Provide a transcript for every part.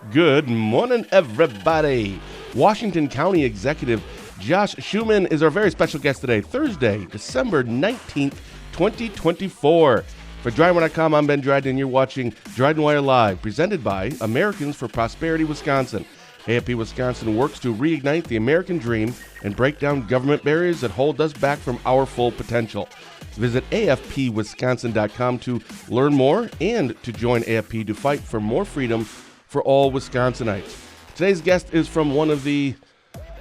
Good morning, everybody. Washington County Executive Josh Schoemann is our very special guest today, Thursday, December 19th, 2024. For DrydenWire.com, I'm Ben Dryden, and you're watching DrydenWire Live, presented by Americans for Prosperity Wisconsin. AFP Wisconsin works to reignite the American dream and break down government barriers that hold us back from our full potential. Visit afpwisconsin.com to learn more and to join AFP to fight for more freedom for all Wisconsinites. Today's guest is from one of the,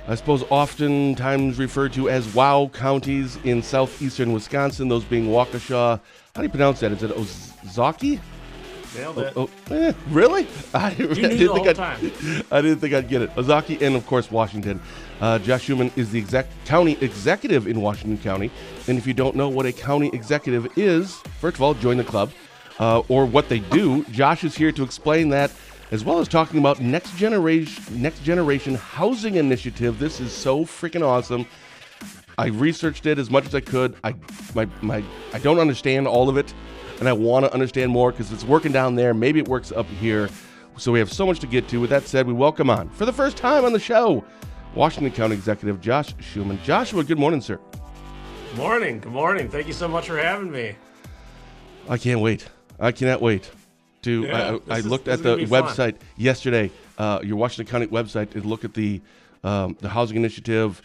I suppose, oftentimes referred to as WOW counties in southeastern Wisconsin, those being Waukesha. How do you pronounce that? Is it Ozaukee? Nailed it. Really? I You knew didn't the whole time. I didn't think I'd get it. Ozaukee and, of course, Washington. Josh Schoemann is the county executive in Washington County. And if you don't know what a county executive is, first of all, join the club. Or what they do, Josh is here to explain that, as well as talking about next generation housing initiative. This is so freaking awesome. I researched it as much as I could. I don't understand all of it, and I want to understand more because it's working down there. Maybe it works up here. So we have so much to get to. With that said, we welcome on, for the first time on the show, Washington County Executive Josh Schoemann. Joshua, good morning, sir. Good morning. Thank you so much for having me. I can't wait. I cannot wait. I looked at the website yesterday, your Washington County website, and look at the housing initiative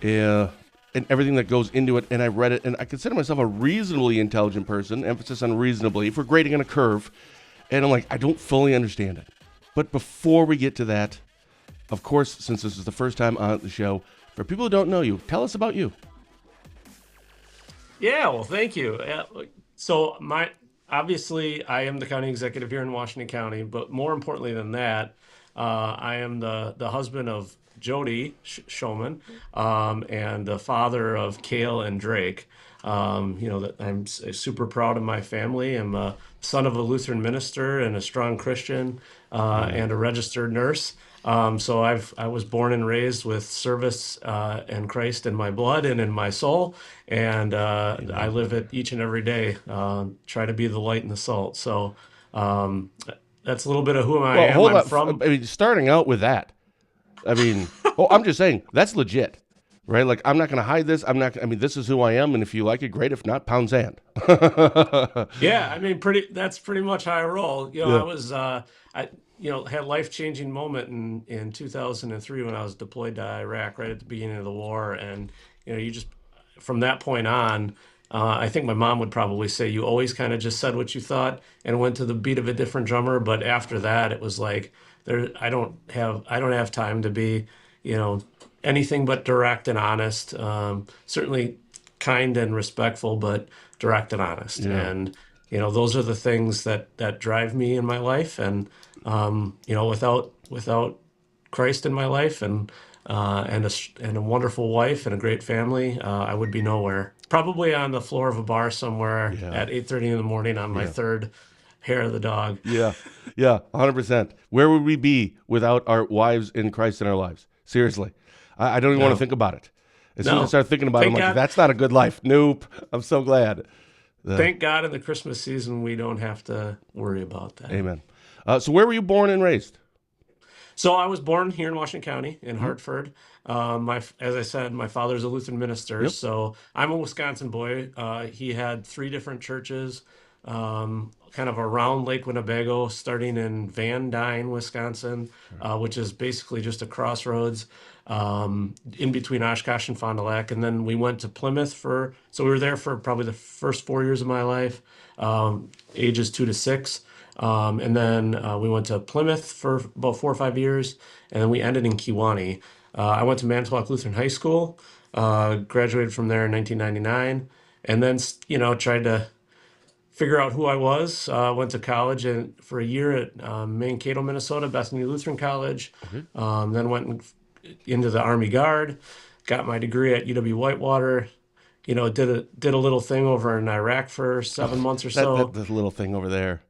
and everything that goes into it, and I read it, and I consider myself a reasonably intelligent person, emphasis on reasonably, if we're grading on a curve, and I'm like, I don't fully understand it. But before we get to that, of course, since this is the first time on the show, for people who don't know you, tell us about you. Yeah, well, thank you. So obviously, I am the county executive here in Washington County, but more importantly than that, I am the husband of Jodi Schoemann, and the father of Cael and Drake. That I'm super proud of my family. I'm a son of a Lutheran minister and a strong Christian, and a registered nurse. So I was born and raised with service and Christ in my blood and in my soul, and I live it each and every day. Try to be the light and the salt. So that's a little bit of who I am. Hold I'm up. from. I mean, starting out with that, I'm just saying that's legit, right? Like, I'm not going to hide this. This is who I am, and if you like it, great. If not, pound sand. Yeah, that's pretty much how I roll. I was had a life-changing moment in 2003 when I was deployed to Iraq right at the beginning of the war, and you just from that point on, I think my mom would probably say you always kind of just said what you thought and went to the beat of a different drummer. But after that, it was like I don't have time to be anything but direct and honest. Certainly kind and respectful, but direct and honest. Yeah. And those are the things that drive me in my life. And without Christ in my life and a wonderful wife and a great family, I would be nowhere. Probably on the floor of a bar somewhere at 8:30 in the morning on my third hair of the dog. Yeah, 100%. Where would we be without our wives in Christ in our lives? Seriously. I don't even want to think about it. As soon as I start thinking about it, I'm like, that's not a good life. Nope. I'm so glad. Thank God in the Christmas season we don't have to worry about that. Amen. So where were you born and raised? So I was born here in Washington County, in Hartford. As I said, my father's a Lutheran minister, so I'm a Wisconsin boy. He had 3 different churches, kind of around Lake Winnebago, starting in Van Dyne, Wisconsin, which is basically just a crossroads in between Oshkosh and Fond du Lac. And then we went to Plymouth so we were there for probably the first 4 years of my life, ages 2 to 6. And then we went to Plymouth for about 4 or 5 years, and then we ended in Kewanee. I went to Manitowoc Lutheran High School, graduated from there in 1999, and then tried to figure out who I was. Went to college for a year at Mankato, Minnesota, Bethany Lutheran College. Then went into the Army Guard, got my degree at UW-Whitewater. Did a little thing over in Iraq for 7 months or so. That little thing over there.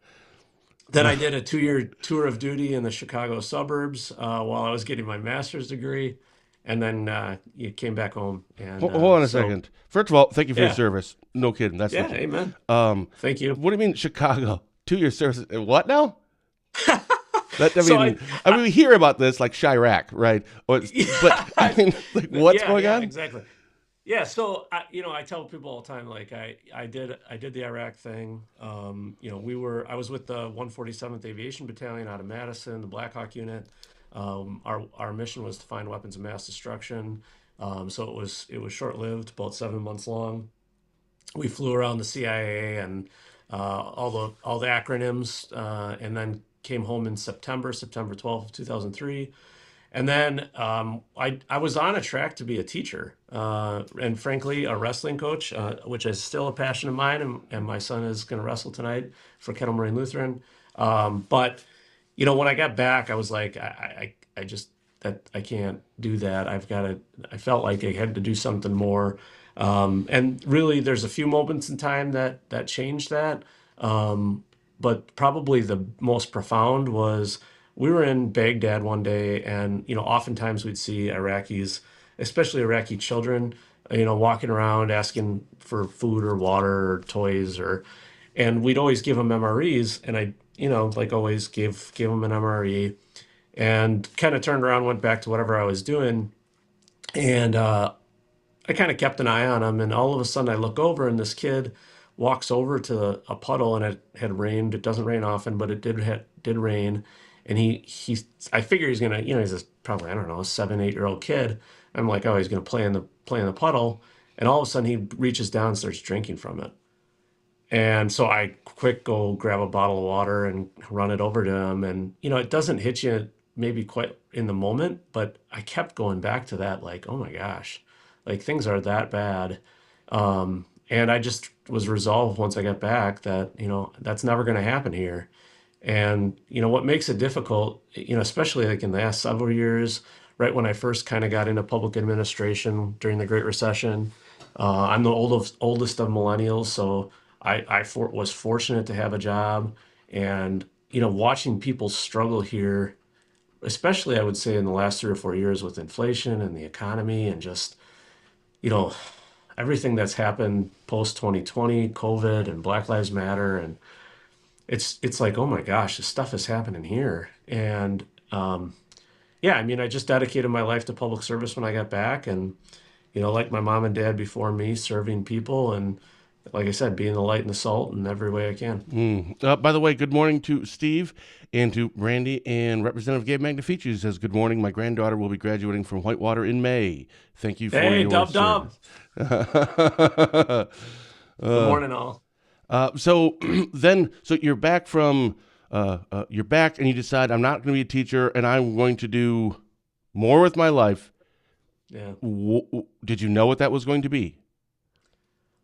Then I did a 2-year tour of duty in the Chicago suburbs while I was getting my master's degree. And then you came back home. And hold on a second. First of all, thank you for your service. No kidding. That's legit. Amen. Thank you. What do you mean Chicago? 2-year service? What now? I mean, we hear about this like Chirac, right? But I mean, like, what's going on? Exactly. Yeah, so I tell people all the time, like I did the Iraq thing. I was with the 147th Aviation Battalion out of Madison, the Black Hawk Unit. Our mission was to find weapons of mass destruction. So it was short lived, about 7 months long. We flew around the CIA and all the acronyms, and then came home in September 12th, 2003. And then I was on a track to be a teacher, and frankly, a wrestling coach, which is still a passion of mine. And my son is going to wrestle tonight for Kettle Moraine Lutheran. But when I got back, I was like, I just that I can't do that. I felt like I had to do something more. And really, there's a few moments in time that changed that. But probably the most profound was we were in Baghdad one day, and oftentimes we'd see Iraqis, especially Iraqi children, walking around asking for food or water or toys, and we'd always give them MREs, and I, like always gave them an MRE, and kind of turned around, went back to whatever I was doing, and I kind of kept an eye on him, and all of a sudden I look over, and this kid walks over to a puddle, and it had rained. It doesn't rain often, but it did rain. And I figure he's gonna, he's probably, I don't know, a 7, 8 year old kid. I'm like, oh, he's gonna play in the puddle, and all of a sudden he reaches down and starts drinking from it. And so I quick go grab a bottle of water and run it over to him, and it doesn't hit you maybe quite in the moment, but I kept going back to that, like, oh my gosh, like things are that bad. And I just was resolved once I got back that, that's never going to happen here. And, what makes it difficult, especially like in the last several years, right when I first kind of got into public administration during the Great Recession, I'm the oldest of millennials. So was fortunate to have a job, and, watching people struggle here, especially I would say in the last 3 or 4 years with inflation and the economy and just, everything that's happened post 2020, COVID and Black Lives Matter. And it's like, oh my gosh, this stuff is happening here. And yeah, I mean, I just dedicated my life to public service when I got back, and like my mom and dad before me, serving people, and like I said, being the light and the salt in every way I can. By the way, good morning to Steve and to Randy, and Representative Gabe Magnifici says, good morning. My granddaughter will be graduating from Whitewater in May. Thank you for your Dub. Good morning, all. So you're back you're back, and you decide, I'm not going to be a teacher, and I'm going to do more with my life. Yeah. Did you know what that was going to be?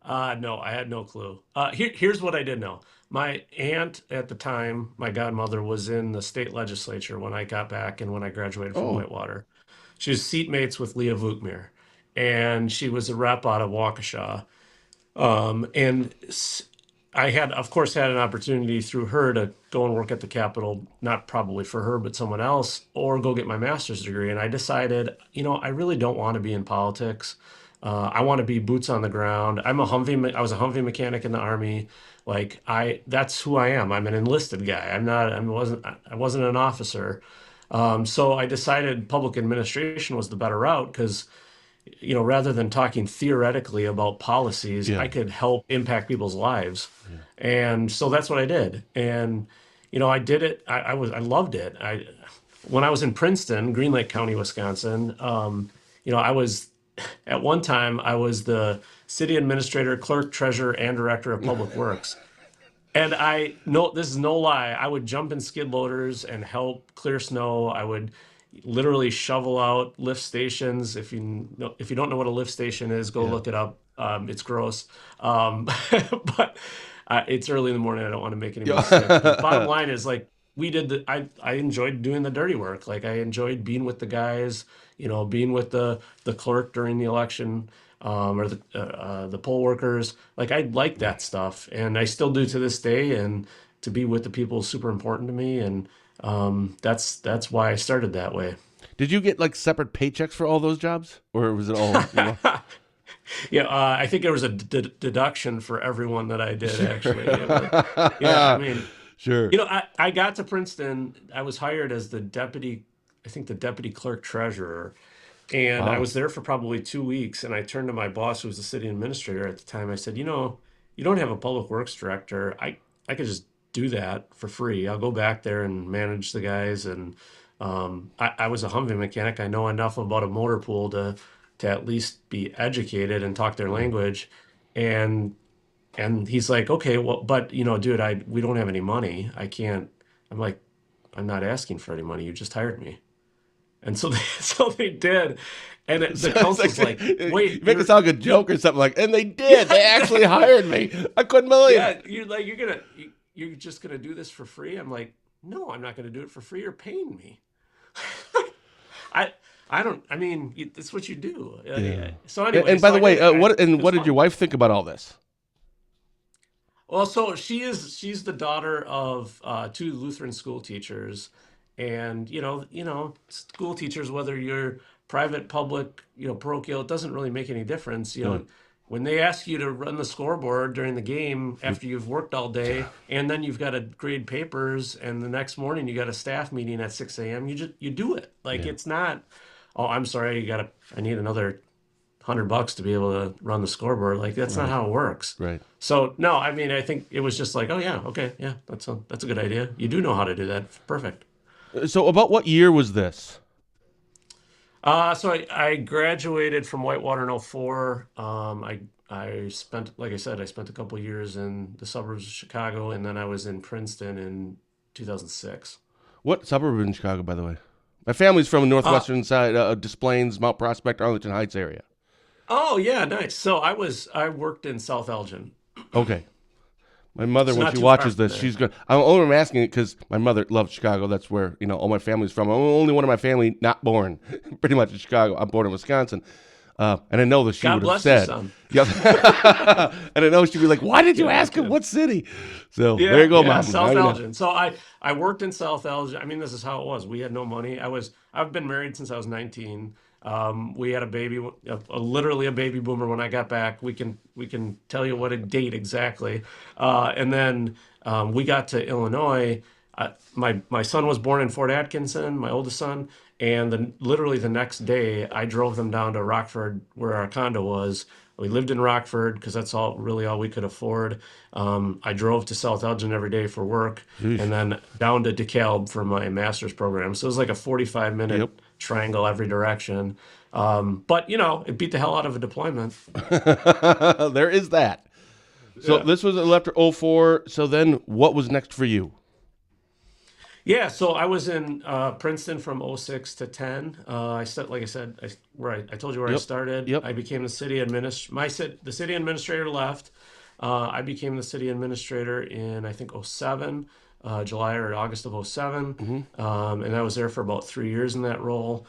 No, I had no clue. Here's what I did know. My aunt at the time, my godmother, was in the state legislature when I got back and when I graduated from Whitewater. She was seatmates with Leah Vukmir, and she was a rep out of Waukesha. And I had, of course, had an opportunity through her to go and work at the Capitol, not probably for her, but someone else, or go get my master's degree. And I decided, I really don't want to be in politics. I want to be boots on the ground. I was a Humvee mechanic in the Army. Like that's who I am. I'm an enlisted guy. I wasn't an officer. So I decided public administration was the better route because, rather than talking theoretically about policies, I could help impact people's lives. Yeah. And so that's what I did. And, I did it. I loved it. When I was in Princeton, Green Lake County, Wisconsin, at one time I was the city administrator, clerk, treasurer, and director of public works. And this is no lie, I would jump in skid loaders and help clear snow. I would literally shovel out lift stations. If you don't know what a lift station is, go look it up. It's gross. But it's early in the morning. I don't want to make anybody sick. The bottom line is, like, I enjoyed doing the dirty work. Like, I enjoyed being with the guys, being with the clerk during the election, or the poll workers. Like, I like that stuff, and I still do to this day. And to be with the people is super important to me. And that's why I started that way. Did you get like separate paychecks for all those jobs, or was it all? Yeah, I think there was a deduction for everyone that I did, actually. Yeah, I mean, Sure. I got to Princeton. I was hired as I think the deputy clerk treasurer. And I Wow. was there for probably 2 weeks. And I turned to my boss, who was the city administrator at the time. I said, you don't have a public works director. I could just do that for free. I'll go back there and manage the guys. And I was a Humvee mechanic. I know enough about a motor pool to at least be educated and talk their Mhm. language. And and he's like, okay, well, but dude, we don't have any money. I can't. I'm like, I'm not asking for any money. You just hired me. And so so they did. And So the it's council's like, you wait, make it sound like a joke or something like, and they did. They actually yeah, hired me. I couldn't believe it. yeah, you're just gonna do this for free? I'm like, no, I'm not gonna do it for free. You're paying me. I I don't. I mean, it's what you do. Yeah. Yeah. So And, anyway, and by so the I way, did it. It was what did your fun. wife think about all this? Well, so she's the daughter of two Lutheran school teachers, and school teachers, whether you're private, public, parochial, it doesn't really make any difference. Yeah. When they ask you to run the scoreboard during the game after you've worked all day, and then you've got to grade papers, and the next morning you got a staff meeting at 6 a.m., you do it. Like Yeah. it's not, oh, I'm sorry, I need another $100 to be able to run the scoreboard. Like that's not Right. how it works. Right. So no, I mean, I think it was just like, oh yeah, okay, yeah, that's a good idea. You do know how to do that. Perfect. So about what year was this? So I graduated from Whitewater in '04. I spent, like I said, I spent a couple years in the suburbs of Chicago, and then I was in Princeton in 2006. What suburb in Chicago, by the way? My family's from the Uh, northwestern side, Des Plaines, Mount Prospect, Arlington Heights area. oh yeah, nice. So I worked in South Elgin. Okay. My mother, It's when not she too far watches from this, there. she's going. I'm asking it because my mother loves Chicago. That's where all my family's from. I'm only one of my family not born, pretty much in Chicago. I'm born in Wisconsin, and I know that she God would have bless you, said, son. "Yep," and I know she'd be like, "Why did you Yeah, no ask him kidding. what city?" So there Yeah, you go, yeah, mom. Now South you know. Elgin. So I worked in South Elgin. I mean, this is how it was. We had no money. I've been married since I was 19. We had a baby, literally a baby boomer when I got back. We can tell you what a date exactly. And then we got to Illinois. My son was born in Fort Atkinson, my oldest son, and literally the next day I drove them down to Rockford where our condo was. We lived in Rockford because that's all we could afford. I drove to South Elgin every day for work, Jeez. and then down to DeKalb for my master's program. So it was like a 45-minute Yep. triangle every direction. But it beat the hell out of a deployment. There is that. So Yeah. this was after '04. So then, what was next for you? Yeah, so I was in Princeton from '06 to 10. Like I said, I told you where I Yep. started. Yep. I became the city the city administrator left. I became the city administrator in I think '07, July or August of '07, Hmm. and I was there for about 3 years in that role.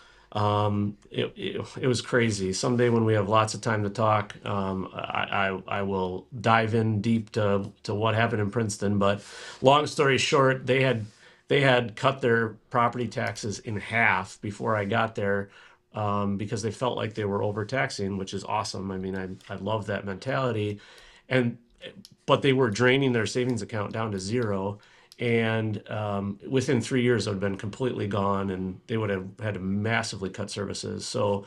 It was crazy. Someday when we have lots of time to talk, I will dive in deep to what happened in Princeton. But long story short, they had cut their property taxes in half before I got there, because they felt like they were overtaxing, which is awesome. I mean, I love that mentality, and but they were draining their savings account down to zero. And within 3 years, it would have been completely gone, and they would have had to massively cut services. So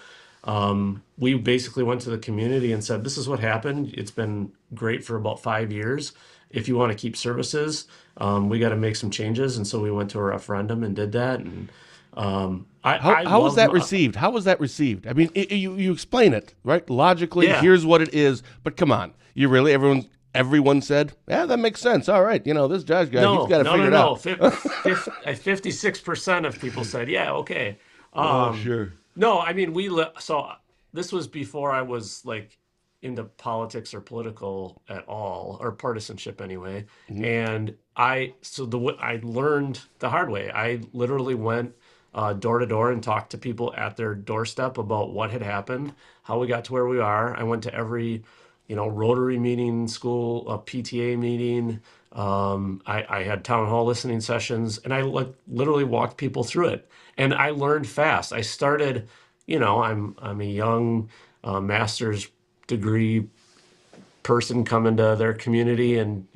we basically went to the community and said, "This is what happened. It's been great for about 5 years. If you want to keep services, we got to make some changes." And so we went to a referendum and did that. And I How was love, that received? How was that received? I mean, you explain it right logically. yeah. Here's what it is. But come on, you really everyone said, yeah, that makes sense. All right, this Josh guy, he's No, got to no, figure no, it no. out. 56% of people said, yeah, okay. Oh, Um, sure. no, I mean, so this was before I was like into politics or political at all, or partisanship anyway. Hmm. And I learned the hard way. I literally went door to door and talked to people at their doorstep about what had happened, how we got to where we are. I went to every Rotary meeting, school, a PTA meeting. I had town hall listening sessions, and I literally walked people through it. And I learned fast. I started, I'm a young master's degree person coming to their community, and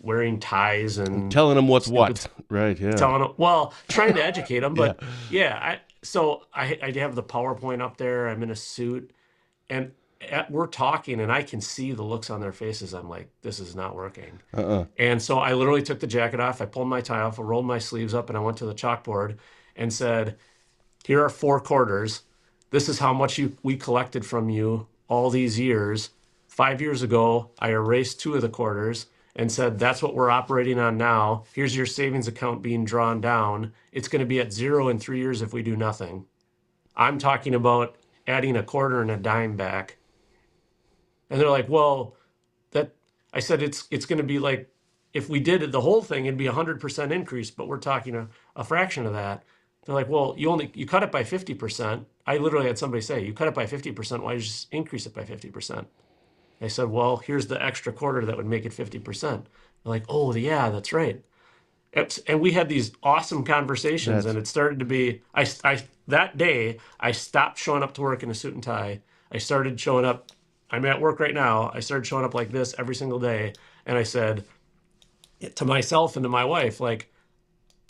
wearing ties and Telling them what's stupid, what. Right, yeah. telling them, well, trying to educate them. Yeah. But yeah, I have the PowerPoint up there. I'm in a suit, and we're talking, and I can see the looks on their faces. I'm like, this is not working. Uh-uh. And so I literally took the jacket off. I pulled my tie off. I rolled my sleeves up, and I went to the chalkboard and said, here are 4 quarters. This is how much we collected from you all these years. 5 years ago, I erased 2 of the quarters and said, that's what we're operating on now. Here's your savings account being drawn down. It's going to be at 0 in 3 years if we do nothing. I'm talking about adding a quarter and a dime back. And they're like, well, that I said it's going to be like, if we did the whole thing, it'd be 100% increase, but we're talking a fraction of that. They're like, well, you cut it by 50%. I literally had somebody say, you cut it by 50%. Why did you just increase it by 50%? I said, well, here's the extra quarter that would make it 50%. They're like, oh, yeah, that's right. And we had these awesome conversations, That's and it started to be, that day, I stopped showing up to work in a suit and tie. I started showing up, I'm at work right now. I started showing up like this every single day. And I said to myself and to my wife, like,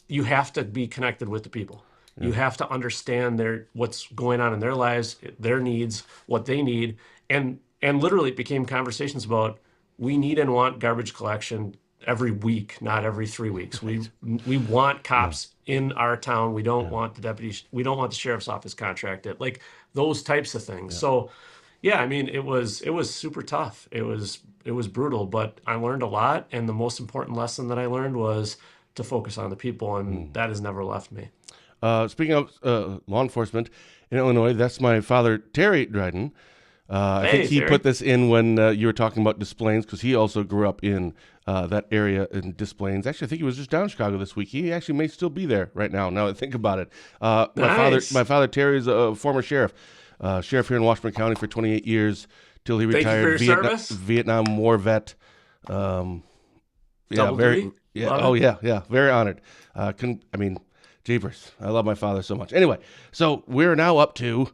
you have to be connected with the people. Yeah. You have to understand what's going on in their lives, their needs, what they need. And literally it became conversations about, we need and want garbage collection every week, not every 3 weeks. Right. We want cops in our town. We don't want the deputies. We don't want the sheriff's office contracted. Like those types of things. Yeah. So, yeah, I mean, it was super tough. It was brutal, but I learned a lot. And the most important lesson that I learned was to focus on the people, and that has never left me. Speaking of law enforcement in Illinois, that's my father, Terry Dryden. I think he put this in when you were talking about Des Plaines, because he also grew up in that area in Des Plaines. Actually, I think he was just down in Chicago this week. He actually may still be there right now I think about it. Nice. My father, Terry, is a former sheriff. Sheriff here in Washburn County for 28 years till he retired. Thank you for your service. Vietnam War vet. Very. Very honored. Jeepers, I love my father so much. Anyway, so we're now up to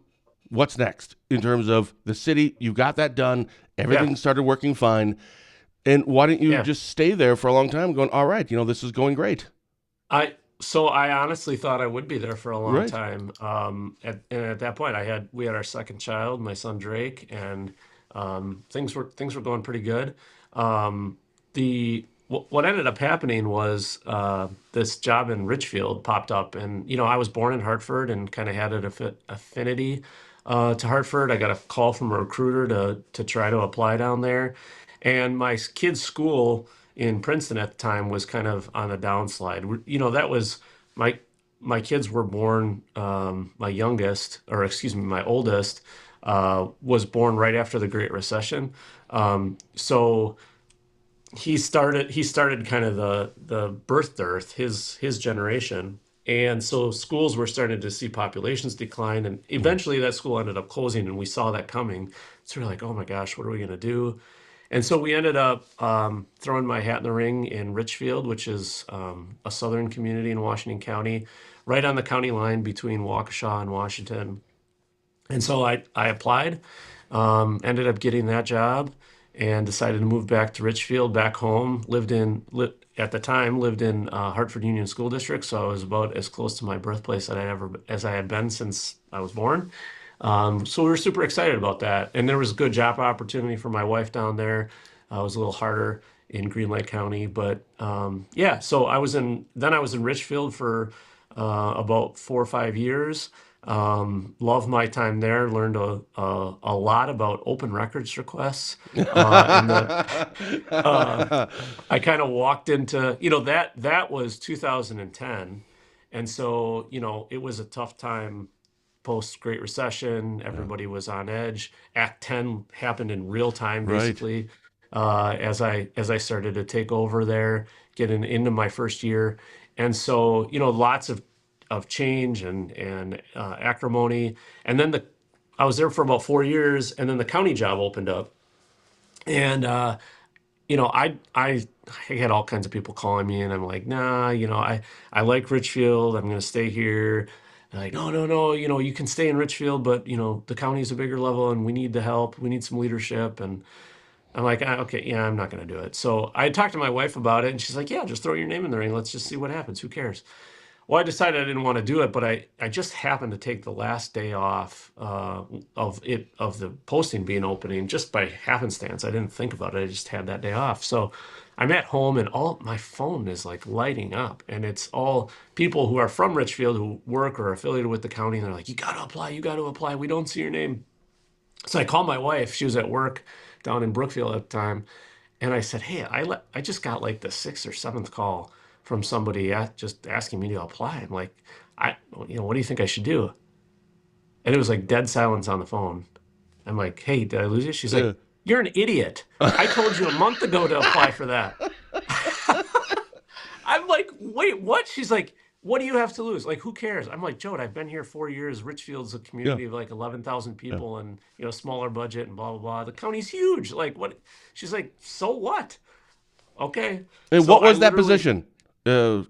what's next in terms of the city. You got that done. Everything started working fine. And why didn't you just stay there for a long time going, all right, this is going great? So I honestly thought I would be there for a long time. At that point, we had our second child, my son Drake, and things were going pretty good. What ended up happening was this job in Richfield popped up, and I was born in Hartford and kind of had an affinity to Hartford. I got a call from a recruiter to try to apply down there, and my kid's school in Princeton at the time was kind of on a downslide. That was my kids were born. My oldest was born right after the Great Recession. So he started kind of the birth dearth, his generation. And so schools were starting to see populations decline, and eventually that school ended up closing, and we saw that coming. So we're like, oh my gosh, what are we going to do? And so we ended up throwing my hat in the ring in Richfield, which is a southern community in Washington County, right on the county line between Waukesha and Washington. And so I applied, ended up getting that job, and decided to move back to Richfield, back home. At the time, lived in Hartford Union School District, so I was about as close to my birthplace as I had been since I was born. So we were super excited about that, and there was a good job opportunity for my wife down there. It was a little harder in Green Lake County, but so I was in Richfield for about 4 or 5 years. Loved my time there. Learned a lot about open records requests. I kind of walked into that was 2010, and so it was a tough time. Post Great Recession, everybody was on edge. Act 10 happened in real time, basically, as I started to take over there, getting into my first year, and so lots of change and acrimony, and then I was there for about 4 years, and then the county job opened up, and I had all kinds of people calling me, and I'm like, nah, I like Richfield. I'm going to stay here. And like, no, you can stay in Richfield, but the county is a bigger level, and we need the help. We need some leadership. And I'm like, okay, yeah, I'm not going to do it. So I talked to my wife about it, and she's like, yeah, just throw your name in the ring. Let's just see what happens. Who cares? Well, I decided I didn't want to do it, but I just happened to take the last day off of the posting being opening just by happenstance. I didn't think about it. I just had that day off. So I'm at home, and all my phone is like lighting up, and it's all people who are from Richfield who work or are affiliated with the county, and they're like, you got to apply. You got to apply. We don't see your name. So I called my wife. She was at work down in Brookfield at the time. And I said, hey, I just got like the sixth or seventh call from somebody just asking me to apply. I'm like, what do you think I should do? And it was like dead silence on the phone. I'm like, hey, did I lose you? She's like, you're an idiot. I told you a month ago to apply for that. I'm like, wait, what? She's like, what do you have to lose? Like, who cares? I'm like, Jodi, I've been here 4 years. Richfield's a community of like 11,000 people and, smaller budget and blah, blah, blah. The county's huge. Like, what? She's like, so what? Okay. And So what was I that literally- position?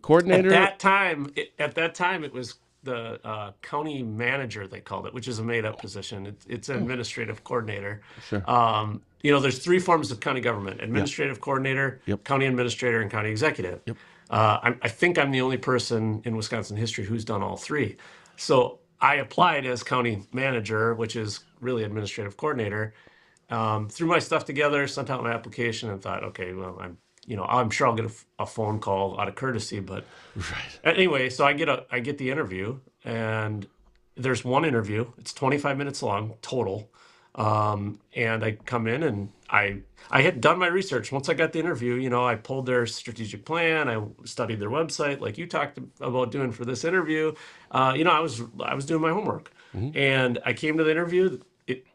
Coordinator? At that time, it was the county manager, they called it, which is a made-up position. It's an administrative coordinator. Sure. There's three forms of county government: administrative coordinator, county administrator, and county executive. I think I'm the only person in Wisconsin history who's done all three. So I applied as county manager, which is really administrative coordinator. Threw my stuff together, sent out my application, and thought, okay, well, I'm sure I'll get a phone call out of courtesy, but anyway, so I get the interview, and there's one interview. It's 25 minutes long total, and I come in and I had done my research. Once I got the interview, I pulled their strategic plan. I studied their website, like you talked about doing for this interview. I was doing my homework, and I came to the interview.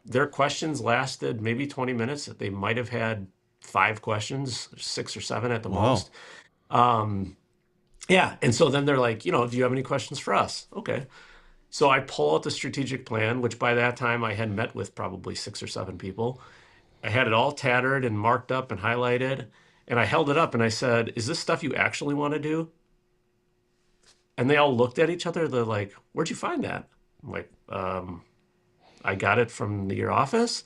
Their questions lasted maybe 20 minutes. They might have had 5 questions, 6 or 7 at the most. Yeah. And so then they're like, do you have any questions for us? Okay. So I pull out the strategic plan, which by that time I had met with probably 6 or 7 people. I had it all tattered and marked up and highlighted. And I held it up and I said, is this stuff you actually want to do? And they all looked at each other. They're like, where'd you find that? I'm like, I got it from your office.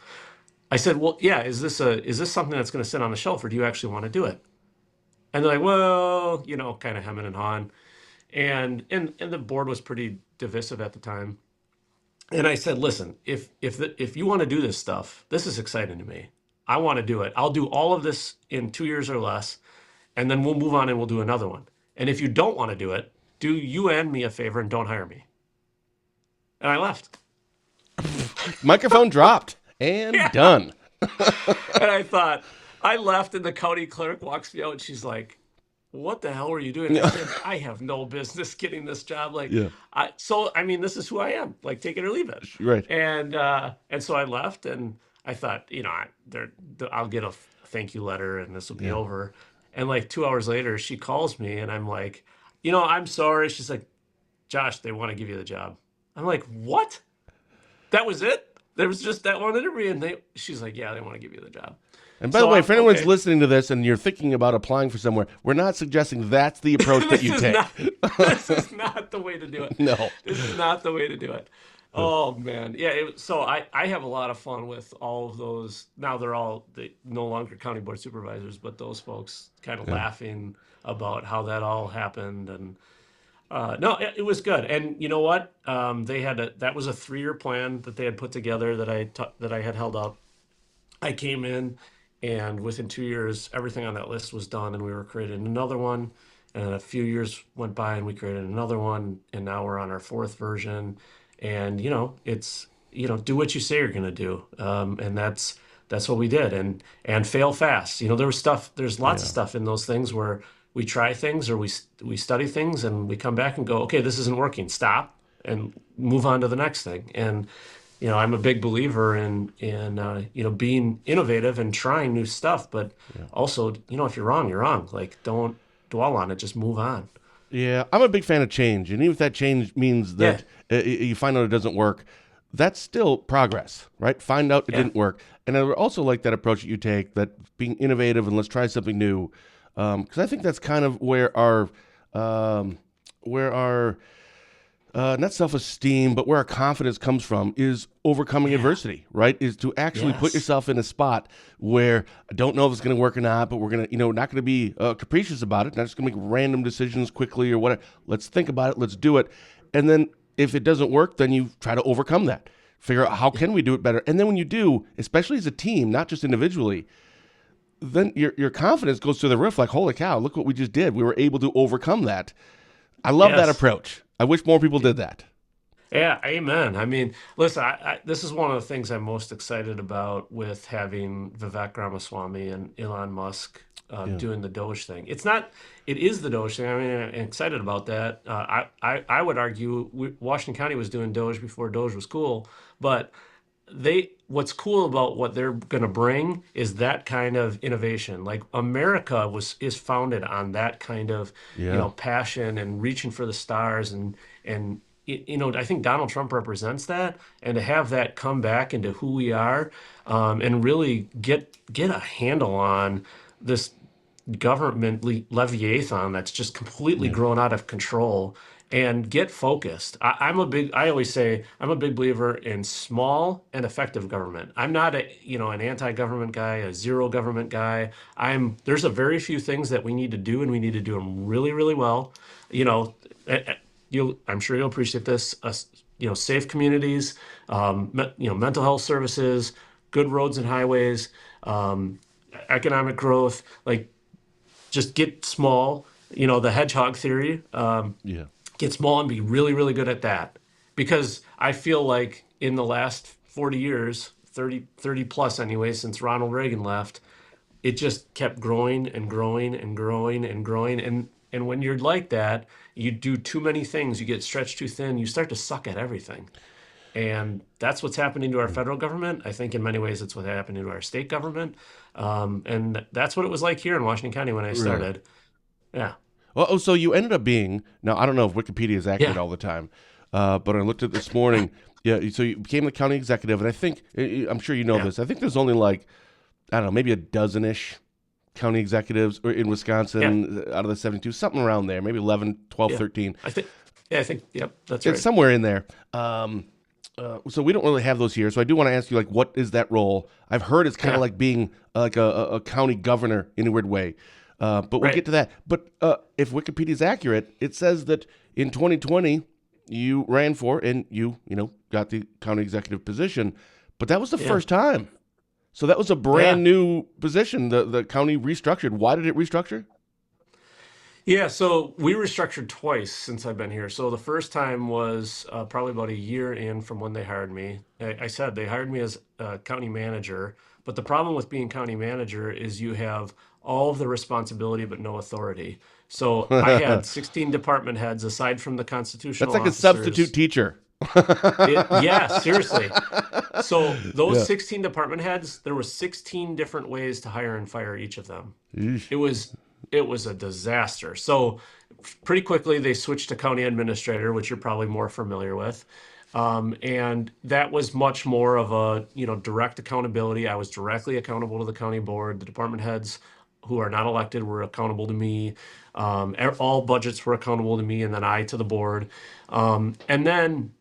I said, well, yeah, is this something that's going to sit on the shelf, or do you actually want to do it? And they're like, well, kind of hemming and hawing. And the board was pretty divisive at the time. And I said, listen, if you want to do this stuff, this is exciting to me. I want to do it. I'll do all of this in 2 years or less, and then we'll move on and we'll do another one. And if you don't want to do it, do you and me a favor and don't hire me. And I left. Microphone dropped and done. And I thought, I left, and the county clerk walks me out, and she's like, what the hell were you doing? I said, I have no business getting this job. Like, this is who I am. Like, take it or leave it. Right. And so I left, and I thought, I'll get a thank you letter, and this will be over. And like 2 hours later, she calls me, and I'm like, I'm sorry. She's like, Josh, they want to give you the job. I'm like, what? That was it? There was just that one interview, and she's like, yeah, they want to give you the job. And by the way, if anyone's listening to this and you're thinking about applying for somewhere, we're not suggesting that's the approach that you take. This is not the way to do it. No. This is not the way to do it. Oh, man. Yeah, so I have a lot of fun with all of those. Now they're no longer county board supervisors, but those folks kind of laughing about how that all happened. And no, it was good. And you know what? That was a 3-year plan that they had put together that I had held up. I came in, and within 2 years, everything on that list was done, and we were creating another one. And a few years went by, and we created another one, and now we're on our 4th version. And it's do what you say you're going to do, and that's what we did, and fail fast. There's lots of stuff in those things where we try things or we study things, and we come back and go, okay, this isn't working. Stop and move on to the next thing. And I'm a big believer in being innovative and trying new stuff, but also, if you're wrong, you're wrong. Like, don't dwell on it, just move on. Yeah, I'm a big fan of change, and even if that change means that you find out it doesn't work, that's still progress, right? Find out it didn't work. And I also like that approach that you take, that being innovative and let's try something new, because I think that's kind of where our not self-esteem, but where our confidence comes from is overcoming Yeah. adversity, right? Is to actually put Yes. yourself in a spot where I don't know if it's going to work or not, but we're going to, not going to be capricious about it, not just going to make random decisions quickly or whatever. Let's think about it. Let's do it. And then if it doesn't work, then you try to overcome that. Figure out how can we do it better. And then when you do, especially as a team, not just individually, then your confidence goes through the roof like, holy cow, look what we just did. We were able to overcome that. I love that Yes. approach. I wish more people did that. Yeah, amen. I mean, listen, this is one of the things I'm most excited about with having Vivek Ramaswamy and Elon Musk Yeah. doing the Doge thing. It is the Doge thing. I mean, I'm excited about that. I would argue Washington County was doing Doge before Doge was cool, but what's cool about what they're going to bring is that kind of innovation. Like America is founded on that kind of Yeah. passion and reaching for the stars and I think Donald Trump represents that, and to have that come back into who we are, and really get a handle on this government leviathan that's just completely Yeah. grown out of control, and get focused. I always say I'm a big believer in small and effective government. I'm not an anti-government guy, a zero government guy. There's a very few things that we need to do, and we need to do them really, really well. You know, I'm sure you'll appreciate this. Safe communities, mental health services, good roads and highways, economic growth. Like, just get small. The hedgehog theory. Yeah. Get small and be really, really good at that. Because I feel like in the last 40 years, 30 plus anyway, since Ronald Reagan left, it just kept growing and growing and growing and growing. And when you're like that, you do too many things, you get stretched too thin, you start to suck at everything. And that's what's happening to our federal government. I think in many ways it's what's happening to our state government. And that's what it was like here in Washington County when I Really? started. Yeah. Well, oh, so you ended up being, now I don't know if Wikipedia is accurate Yeah. all the time, but I looked at it this morning. Yeah, so you became the county executive, and I think, I'm sure you know Yeah. this, I think there's only like, I don't know, maybe a dozen-ish county executives in Yeah. Wisconsin out of the 72, something around there, maybe 11, 12, Yeah. 13. Yep, that's It's right. somewhere in there. So we don't really have those here. So I do want to ask you, like, what is that role? I've heard it's kind of Yeah. like being like a county governor in a weird way. But we'll Right. get to that. But if Wikipedia is accurate, it says that in 2020 you ran for and you got the county executive position. But that was the Yeah. first time. So that was a Yeah. brand new position. The county restructured. Why did it restructure? Yeah, so we restructured twice since I've been here. So the first time was probably about a year in from when they hired me. I said they hired me as county manager, but the problem with being county manager is you have all of the responsibility but no authority. So I had That's 16 department heads aside from the constitutional like a substitute officers. teacher. Yeah, seriously. So those Yeah. 16 department heads, there were 16 different ways to hire and fire each of them. Yeesh. It was a disaster. So pretty quickly they switched to county administrator, which you're probably more familiar with. And that was much more of a direct accountability. I was directly accountable to the county board. The department heads who are not elected were accountable to me. All budgets were accountable to me, and then I to the board. And then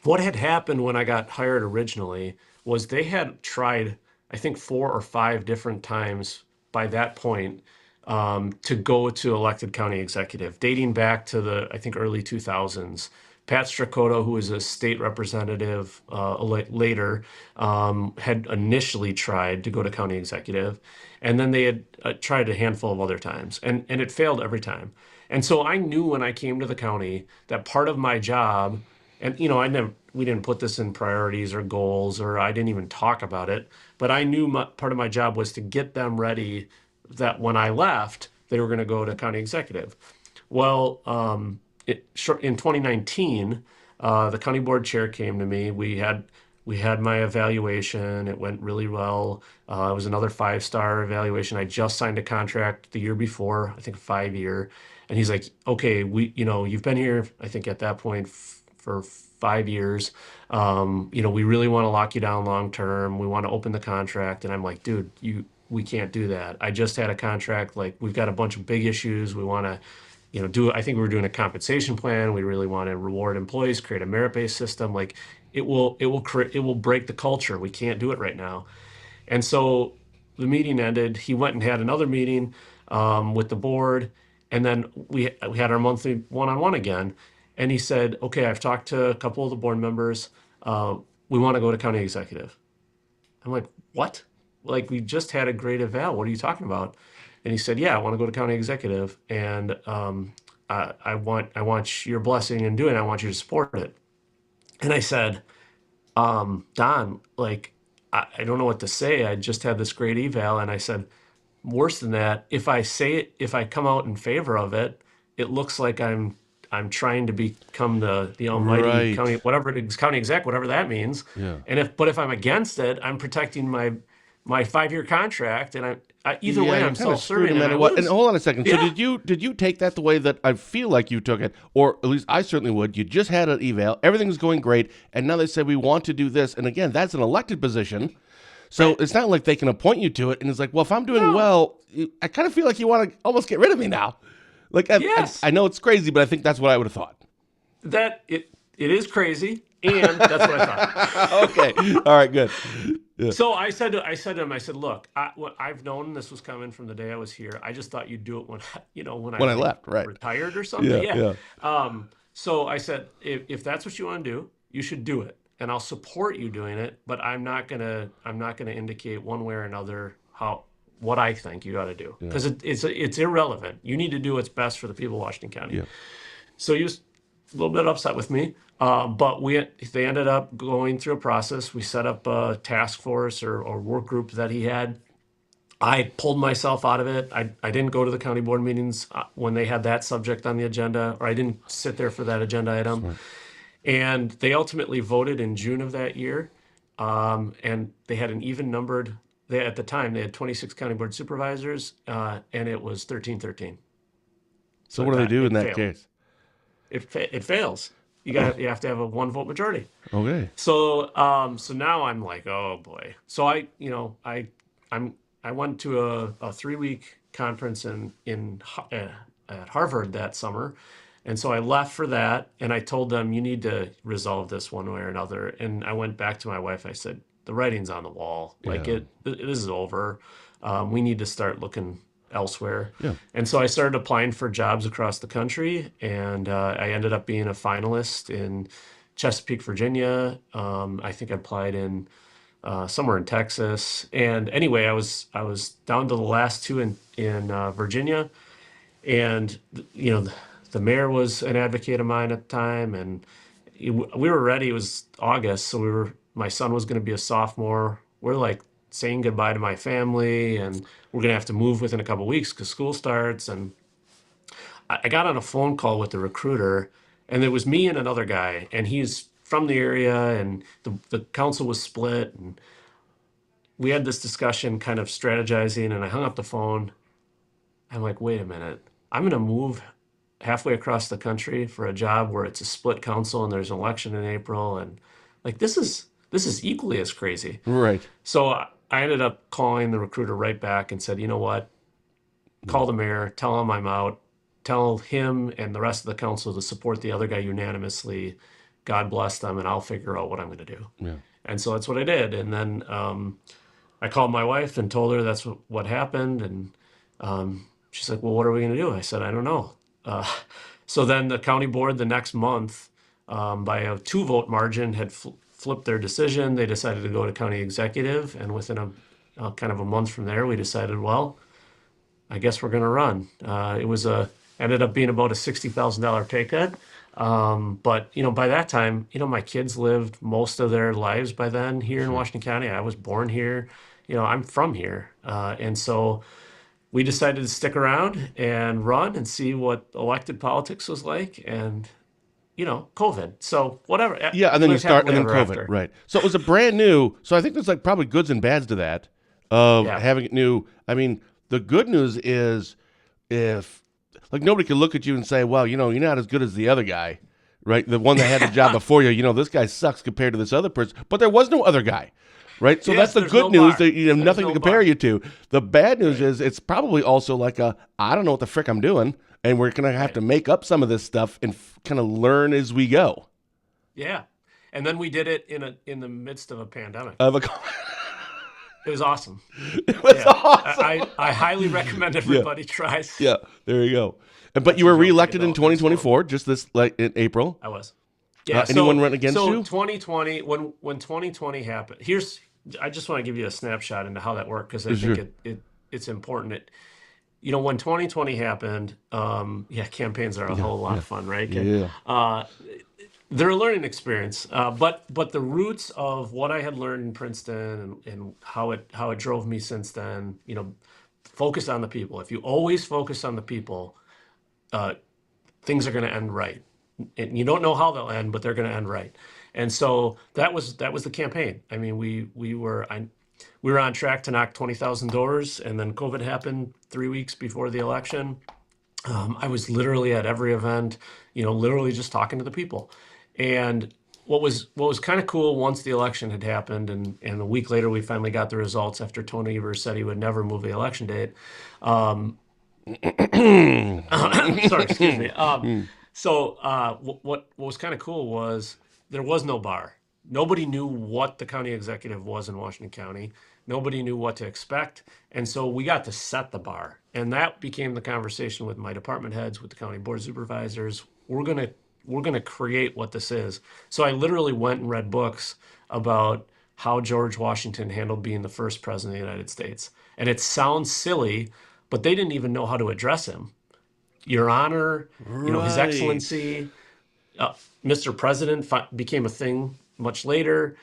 what had happened when I got hired originally was they had tried, I think, 4 or 5 different times by that point to go to elected county executive, dating back to the, I think, early 2000s. Pat Strakoto, who was a state representative later, had initially tried to go to county executive, and then they had tried a handful of other times, and it failed every time. And so I knew when I came to the county that part of my job, and we didn't put this in priorities or goals, or I didn't even talk about it, but I knew part of my job was to get them ready that when I left, they were going to go to county executive. Well, in 2019, the county board chair came to me. We had my evaluation. It went really well. It was another 5-star evaluation. I just signed a contract the year before, I think 5-year. And he's like, okay, you've been here, I think at that point for 5 years. We really want to lock you down long term. We want to open the contract. And I'm like, dude, we can't do that. I just had a contract. Like, we've got a bunch of big issues. We want to I think we were doing a compensation plan. We really want to reward employees, create a merit-based system. Like it will break the culture. We can't do it right now. And so the meeting ended. He went and had another meeting with the board, and then we had our monthly one-on-one again. And he said, "Okay, I've talked to a couple of the board members. We want to go to county executive." I'm like, "What? Like we just had a great eval. What are you talking about?" And he said, "Yeah, I want to go to county executive, and I want your blessing in doing it. I want you to support it." And I said, "Don, like I don't know what to say. I just had this great eval," and I said, "Worse than that, if I come out in favor of it, it looks like I'm trying to become the almighty Right. county, whatever it is, county exec, whatever that means. Yeah. And if I'm against it, I'm protecting my 5-year contract, and either Yeah, way, you're I'm kind of screwed self-serving no and I matter what. And lose." hold on a second. So Yeah. did you take that the way that I feel like you took it, or at least I certainly would? You just had an eval, everything's going great, and now they say we want to do this. And again, that's an elected position, so Right. it's not like they can appoint you to it. And it's like, well, if I'm doing well, I kind of feel like you want to almost get rid of me now. Like Yes. I know it's crazy, but I think that's what I would have thought. That it is crazy, and that's what I thought. Okay, all right, good. Yeah. So I said to him, I said, "Look, I've known this was coming from the day I was here. I just thought you'd do it when when When I like, left, right? retired or something." Yeah, yeah. So I said, if that's what you want to do, you should do it, and I'll support you doing it. But I'm not gonna indicate one way or another what I think you got to do, because it's irrelevant. You need to do what's best for the people of Washington County. Yeah. So he was a little bit upset with me, but they ended up going through a process. We set up a task force or work group that he had. I pulled myself out of it. I didn't go to the county board meetings when they had that subject on the agenda, or I didn't sit there for that agenda item. Smart. And they ultimately voted in June of that year, and they had an even numbered. At the time, they had 26 county board supervisors, and it was 13-13. So what do they do in that failed. case? It fails. You have to have a 1-vote majority. Okay. So now I'm like, oh boy. So I went to a 3-week conference at Hartford that summer, and so I left for that, and I told them, you need to resolve this one way or another. And I went back to my wife. I said, the writing's on the wall. Like Yeah. this is over. We need to start looking elsewhere. Yeah. And so I started applying for jobs across the country, and I ended up being a finalist in Chesapeake, Virginia. I think I applied in somewhere in Texas. And anyway, I was down to the last two in Virginia, and the mayor was an advocate of mine at the time, and we were ready. It was August, so my son was going to be a sophomore. We're like saying goodbye to my family, and we're going to have to move within a couple weeks because school starts. And I got on a phone call with the recruiter, and it was me and another guy, and he's from the area, and the council was split, and we had this discussion, kind of strategizing, and I hung up the phone. I'm like, wait a minute, I'm going to move halfway across the country for a job where it's a split council and there's an election in April, and like this is equally as crazy. Right. So I ended up calling the recruiter right back and said, you know what? Call the mayor, tell him I'm out, tell him and the rest of the council to support the other guy unanimously. God bless them, and I'll figure out what I'm going to do. Yeah. And so that's what I did. And then I called my wife and told her that's what happened. And she's like, well, what are we going to do? I said, I don't know. So then the county board the next month, by a 2-vote margin, had flipped their decision. They decided to go to county executive. And within a kind of a month from there, we decided, well, I guess we're going to run. It was ended up being about a $60,000 pay cut. But by that time, my kids lived most of their lives by then here in Washington County. I was born here. I'm from here. And so we decided to stick around and run and see what elected politics was like, and COVID. So whatever. Yeah, and then you Live start, and then happily ever COVID, after. right? So it was a brand new. So I think there's like probably goods and bads to that of Yeah. having it new. I mean, the good news is if like nobody can look at you and say, well, you're not as good as the other guy, right? The one that had the job before you. This guy sucks compared to this other person. But there was no other guy. Right, so Yes, that's the there's good no news bar. that you have There's nothing no to compare bar. you to. The bad news is it's probably also like I don't know what the frick I'm doing. and we're going to have to make up some of this stuff and kind of learn as we go. Yeah. And then we did it in the midst of a pandemic. It was awesome. It was awesome. I highly recommend everybody tries. Yeah, there you go. But you were reelected in 2024, just this like in April. I was. Yeah. Anyone run against you? 2020, when 2020 happened, I just want to give you a snapshot into how that worked, because I think it's important. When 2020 happened, campaigns are a whole lot of fun, right? Yeah. They're a learning experience, but the roots of what I had learned in Princeton and how it drove me since then, focus on the people. If you always focus on the people, things are going to end right. And you don't know how they'll end, but they're going to end right. And so that was the campaign. I mean, we were on track to knock 20,000 doors, and then COVID happened 3 weeks before the election. I was literally at every event, literally just talking to the people. And what was kind of cool, once the election had happened, and a week later we finally got the results after Tony Evers said he would never move the election date. Sorry, excuse me. What was kind of cool was there was no bar. Nobody knew what the county executive was in Washington County. Nobody knew what to expect. And so we got to set the bar. And that became the conversation with my department heads, with the county board of supervisors. We're gonna create what this is. So I literally went and read books about how George Washington handled being the first president of the United States. And it sounds silly, but they didn't even know how to address him. Your Honor, His Excellency, Mr. President became a thing much later.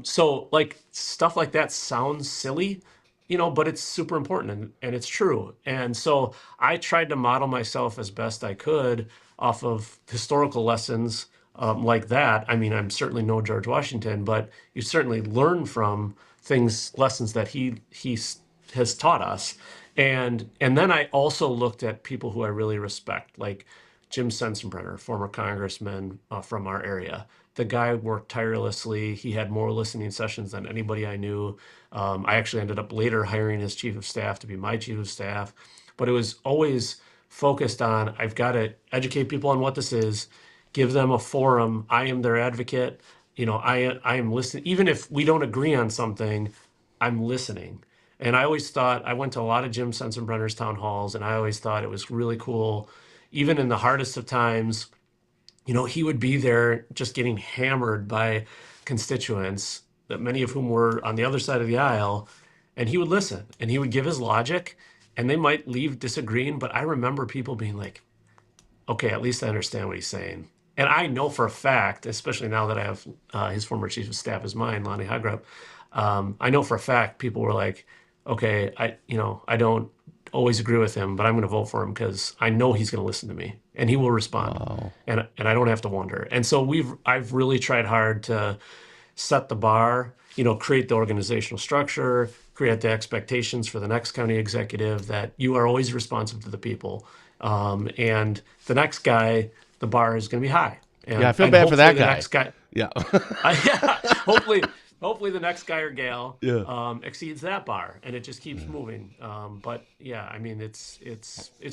So like stuff like that sounds silly, but it's super important and it's true. And so I tried to model myself as best I could off of historical lessons like that. I mean, I'm certainly no George Washington, but you certainly learn from lessons that he has taught us. And then I also looked at people who I really respect, like Jim Sensenbrenner, former congressman from our area. The guy worked tirelessly. He had more listening sessions than anybody I knew. I actually ended up later hiring his chief of staff to be my chief of staff. But it was always focused on, I've got to educate people on what this is, give them a forum. I am their advocate. I am listening. Even if we don't agree on something, I'm listening. And I always thought, I went to a lot of Jim Sensenbrenner's town halls, and I always thought it was really cool. Even in the hardest of times, he would be there just getting hammered by constituents, that many of whom were on the other side of the aisle, and he would listen, and he would give his logic, and they might leave disagreeing, but I remember people being like, okay, at least I understand what he's saying. And I know for a fact, especially now that I have his former chief of staff as mine, Lonnie Hagrup, I know for a fact people were like, okay, I don't always agree with him, but I'm going to vote for him because I know he's going to listen to me and he will respond. Wow. And I don't have to wonder. And so I've really tried hard to set the bar, create the organizational structure, create the expectations for the next county executive that you are always responsive to the people. And the next guy, the bar is going to be high. And I feel bad for that guy. Next guy. Yeah. Hopefully the next guy or gal exceeds that bar, and it just keeps moving. But yeah, I mean, it's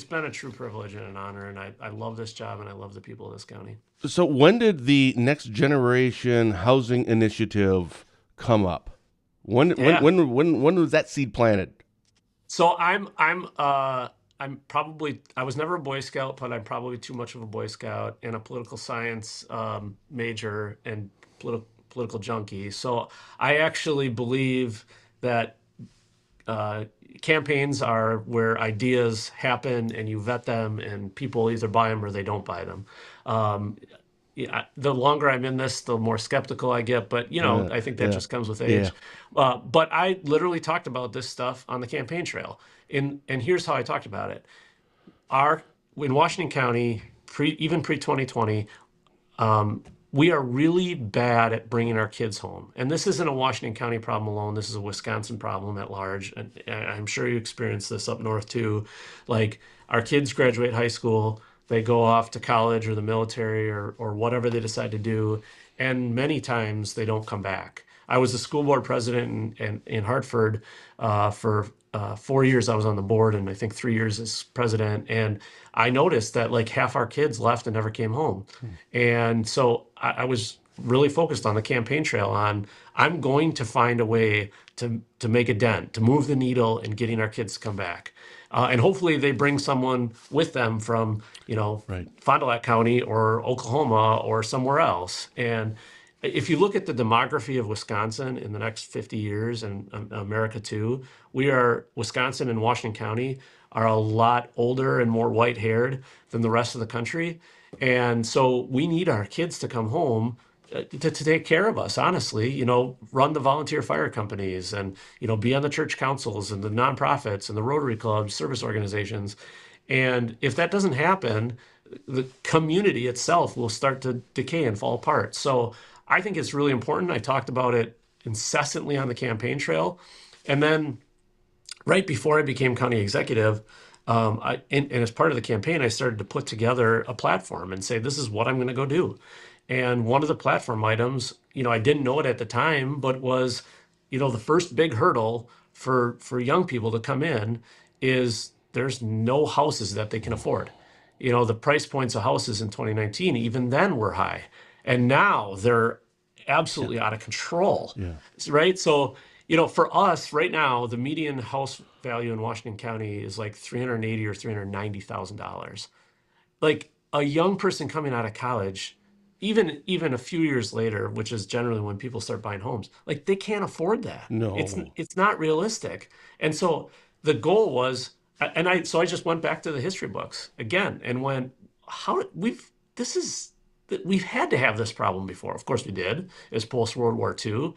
been a true privilege and an honor, and I love this job, and I love the people of this county. So when did the Next Generation Housing Initiative come up? When was that seed planted? So I was never a Boy Scout, but I'm probably too much of a Boy Scout and a political science major and political junkie. So I actually believe that campaigns are where ideas happen and you vet them and people either buy them or they don't buy them. The longer I'm in this, the more skeptical I get, but I think that just comes with age. Yeah. But I literally talked about this stuff on the campaign trail. And here's how I talked about it. In Washington County, even pre-2020, we are really bad at bringing our kids home. And this isn't a Washington County problem alone. This is a Wisconsin problem at large. And I'm sure you experience this up north too. Like, our kids graduate high school, they go off to college or the military or whatever they decide to do. And many times they don't come back. I was the school board president in Hartford for 4 years. I was on the board, and I think 3 years as president. And I noticed that like half our kids left and never came home. And so I was really focused on the campaign trail on I'm going to find a way to make a dent, to move the needle in getting our kids to come back. And hopefully they bring someone with them from, Right. Fond du Lac County or Oklahoma or somewhere else. And if you look at the demography of Wisconsin in the next 50 years, and America too, Wisconsin and Washington County are a lot older and more white-haired than the rest of the country. And so we need our kids to come home to take care of us, honestly, run the volunteer fire companies and, be on the church councils and the nonprofits and the Rotary clubs, service organizations. And if that doesn't happen, the community itself will start to decay and fall apart. So I think it's really important. I talked about it incessantly on the campaign trail. And then right before I became county executive, and as part of the campaign, I started to put together a platform and say, this is what I'm going to go do. And one of the platform items, I didn't know it at the time, but was, the first big hurdle for young people to come in is there's no houses that they can afford. The price points of houses in 2019, even then were high. And now they're absolutely out of control, right? So, for us right now, the median house value in Washington County is like $380,000 or $390,000. Like a young person coming out of college, even a few years later, which is generally when people start buying homes, like they can't afford that. No. It's not realistic. And so the goal was, I just went back to the history books again and went, we've had to have this problem before. Of course we did. It's post World War II.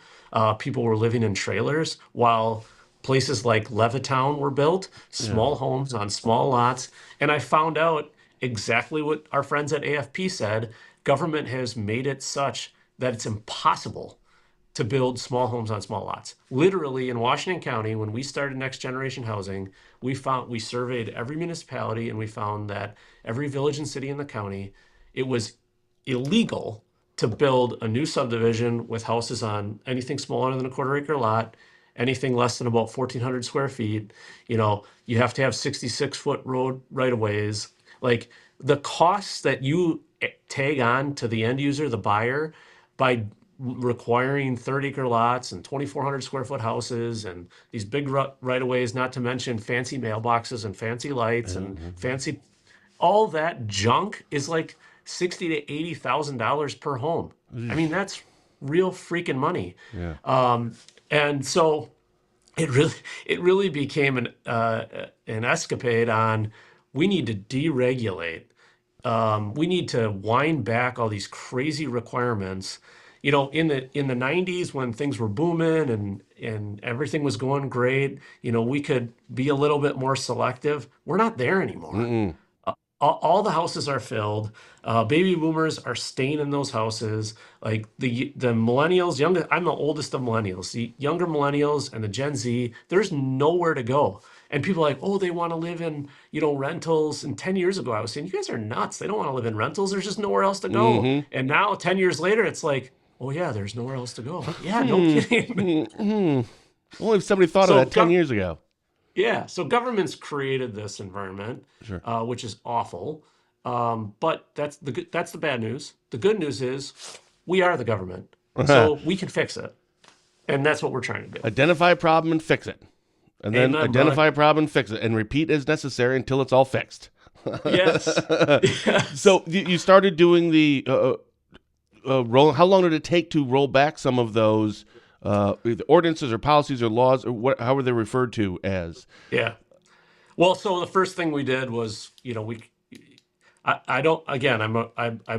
People were living in trailers while places like Levittown were built, small homes on small lots. And I found out exactly what our friends at AFP said. Government has made it such that it's impossible to build small homes on small lots. Literally in Washington County, when we started Next Generation Housing, we surveyed every municipality and we found that every village and city in the county, it was illegal to build a new subdivision with houses on anything smaller than a quarter-acre lot, anything less than about 1,400 square feet. You have to have 66-foot road right-of-ways. Like the costs that you tag on to the end user, the buyer, by requiring 30-acre lots and 2,400 square foot houses and these big right-of-ways, not to mention fancy mailboxes and fancy lights and fancy, all that junk is like $60,000 to $80,000 per home. I mean, that's real freaking money. Yeah. And so it really became an escapade on we need to deregulate. We need to wind back all these crazy requirements. In the 90s when things were booming and everything was going great, we could be a little bit more selective. We're not there anymore. All the houses are filled. Baby boomers are staying in those houses. Like the millennials, I'm the oldest of millennials. The younger millennials and the Gen Z, there's nowhere to go. And people are like, oh, they want to live in, rentals. And 10 years ago, I was saying, you guys are nuts. They don't want to live in rentals. There's just nowhere else to go. And now 10 years later, it's like, oh yeah, there's nowhere else to go. Yeah, no kidding. Only if somebody thought of that 10 years ago. Yeah, so government's created this environment, which is awful. But that's the bad news. The good news is we are the government, so we can fix it, and that's what we're trying to do. Identify a problem and fix it, and then Amen, identify a problem and fix it, and repeat as necessary until it's all fixed. Yes. Yes. So you started doing the roll. How long did it take to roll back some of those? Either ordinances or policies or laws, or how were they referred to as? Yeah. Well, so the first thing we did was, I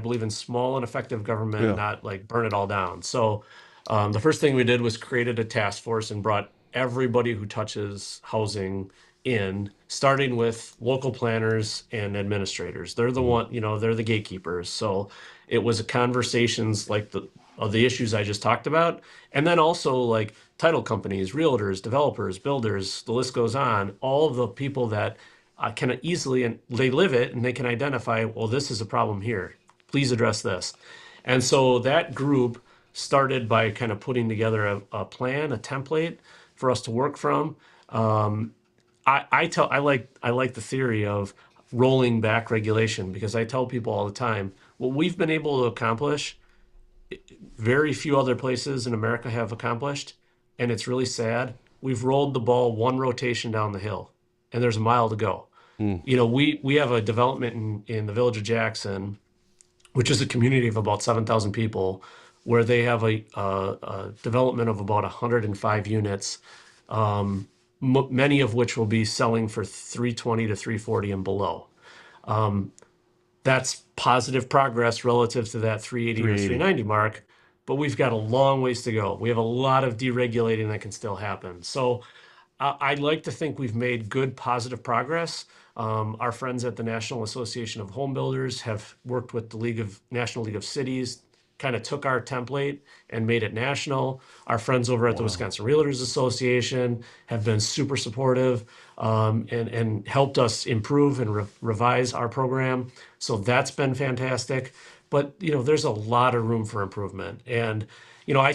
believe in small and effective government, not like burn it all down. So the first thing we did was created a task force and brought everybody who touches housing in, starting with local planners and administrators. They're they're the gatekeepers. So it was conversations like of the issues I just talked about. And then also like title companies, realtors, developers, builders, the list goes on, all of the people that can easily, and they live it and they can identify, well, this is a problem here. Please address this. And so that group started by kind of putting together a plan, a template for us to work from. I like the theory of rolling back regulation, because I tell people all the time, what we've been able to accomplish, very few other places in America have accomplished, and it's really sad. We've rolled the ball one rotation down the hill, and there's a mile to go. You know, we have a development in the village of Jackson, which is a community of about 7,000 people, where they have a development of about 105 units, many of which will be selling for 320 to 340 and below. That's positive progress relative to that 380 or 390 mark, but we've got a long ways to go. We have a lot of deregulating that can still happen. So I'd like to think we've made good, positive progress. Our friends at the National Association of Home Builders have worked with the National League of Cities, kind of took our template and made it national. Our friends over at the Wisconsin Realtors Association have been super supportive, and helped us improve and revise our program. So that's been fantastic. But, you know, there's a lot of room for improvement. And, you know, I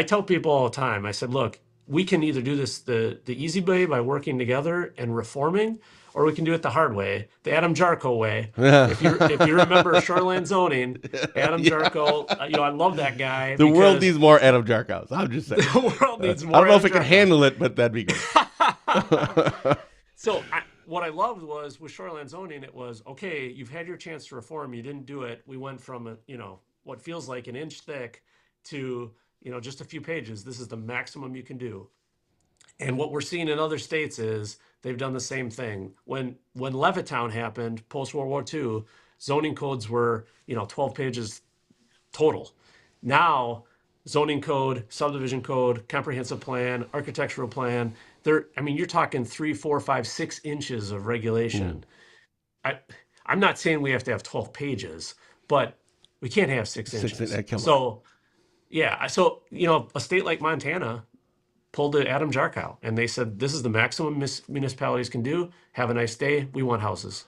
tell people all the time, I said, look, we can either do this the easy way by working together and reforming, or we can do it the hard way, the Adam Jarko way. If you remember shoreline zoning, Adam Jarko, you know, I love that guy. The world needs more Adam Jarkos. I'm just saying. The world needs more. I don't know if Adam it can Jarkos. handle it, but that'd be good. So what I loved was with shoreline zoning, it was, okay, you've had your chance to reform, you didn't do it. We went from, you know, what feels like an inch thick to, you know, just a few pages. This is the maximum you can do. And what we're seeing in other states is they've done the same thing. When Levittown happened, post-World War II, zoning codes were, you know, 12 pages total. Now, zoning code, subdivision code, comprehensive plan, architectural plan, I mean, you're talking 3, 4, 5, 6 inches of regulation. I'm not saying we have to have 12 pages, but we can't have 6 inches. So, yeah. So, you know, a state like Montana pulled the Adam Jarkow, and they said, this is the maximum municipalities can do. Have a nice day. We want houses.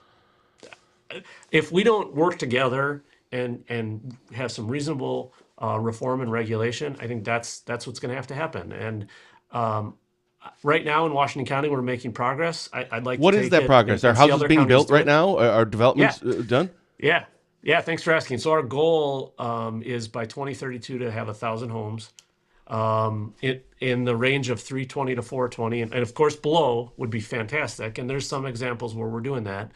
If we don't work together and have some reasonable reform and regulation, I think that's what's going to have to happen. And right now in Washington County, we're making progress. I'd like What to is take that it progress? and Are see houses other being counties built do right it. now? Are developments done? Yeah. Thanks for asking. So our goal is by 2032 to have 1,000 homes, in the range of 320 to 420, and of course below would be fantastic. And there's some examples where we're doing that.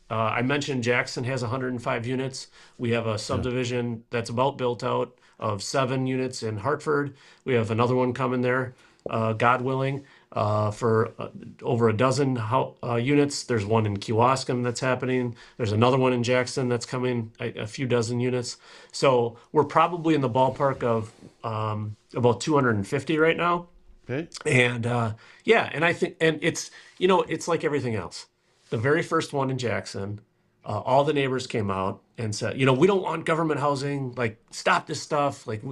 I mentioned Jackson has 105 units. We have a subdivision that's about built out of 7 units in Hartford. We have another one coming there, God willing, for over a dozen units. There's one in Kewaskum that's happening. There's another one in Jackson that's coming, a few dozen units. So we're probably in the ballpark of about 250 right now. Okay. And and I think, and it's, you know, it's like everything else. The very first one in Jackson, all the neighbors came out and said, you know, we don't want government housing. Like, stop this stuff. Like,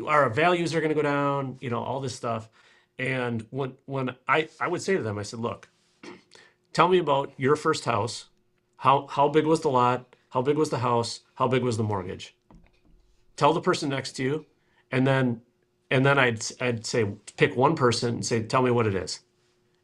our values are going to go down. You know, all this stuff. And when I would say to them, I said, look, tell me about your first house. How big was the lot? How big was the house? How big was the mortgage? Tell the person next to you, and then I'd say, pick one person and say, tell me what it is.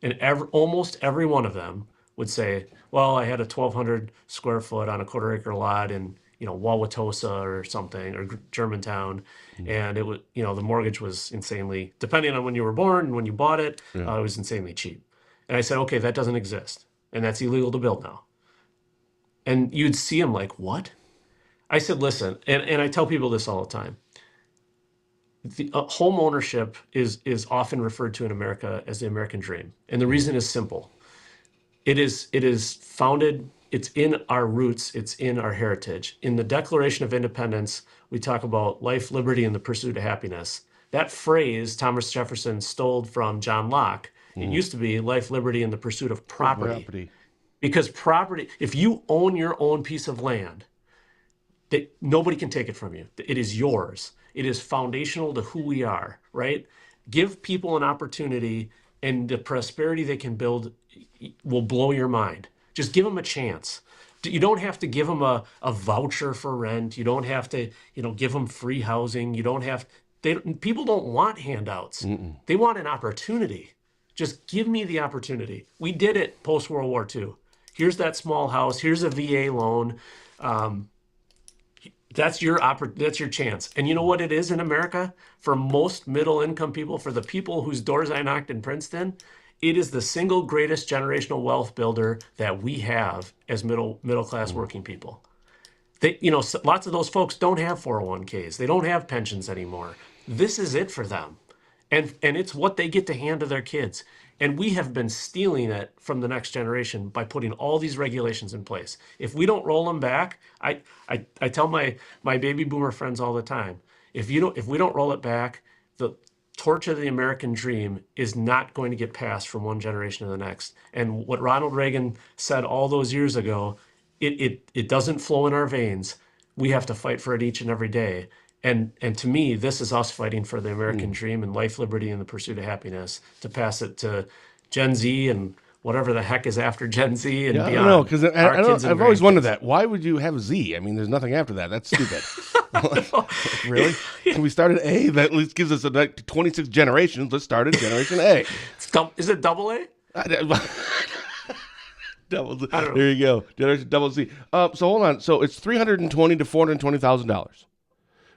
And almost every one of them would say, well, I had a 1,200 square foot on a quarter acre lot in, you know, Wauwatosa or something, or Germantown. And it was, you know, the mortgage was insanely, depending on when you were born and when you bought it, it was insanely cheap. And I said, okay, that doesn't exist. And that's illegal to build now. And you'd see them like, what? I said, listen, and I tell people this all the time. Home ownership is often referred to in America as the American dream. And the reason is simple. It is founded, it's in our roots, it's in our heritage. In the Declaration of Independence, we talk about life, liberty, and the pursuit of happiness. That phrase Thomas Jefferson stole from John Locke. It used to be life, liberty, and the pursuit of property. Because property, if you own your own piece of land, that nobody can take it from you. It is yours. It is foundational to who we are, right? Give people an opportunity, and the prosperity they can build will blow your mind. Just give them a chance. You don't have to give them a voucher for rent. You don't have to, give them free housing. You don't have, people don't want handouts. They want an opportunity. Just give me the opportunity. We did it post World War II. Here's that small house. Here's a VA loan. That's your chance. And you know what it is in America? For most middle income people, for the people whose doors I knocked in Princeton, it is the single greatest generational wealth builder that we have as middle class working people. They, lots of those folks don't have 401ks. They don't have pensions anymore. This is it for them. And it's what they get to hand to their kids. And we have been stealing it from the next generation by putting all these regulations in place. If we don't roll them back, I tell my baby boomer friends all the time, if we don't roll it back, the torch of the American dream is not going to get passed from one generation to the next. And what Ronald Reagan said all those years ago, it doesn't flow in our veins. We have to fight for it each and every day. And to me, this is us fighting for the American dream and life, liberty, and the pursuit of happiness, to pass it to Gen Z and whatever the heck is after Gen Z and beyond. I don't know, because I've always wondered that. Why would you have Z? I mean, there's nothing after that. That's stupid. Really? Can we start at A? That at least gives us 26 generations. Let's start at Generation A. Is it double A? Double Z. There you go. Generation double Z. So hold on. So it's $320,000 to $420,000.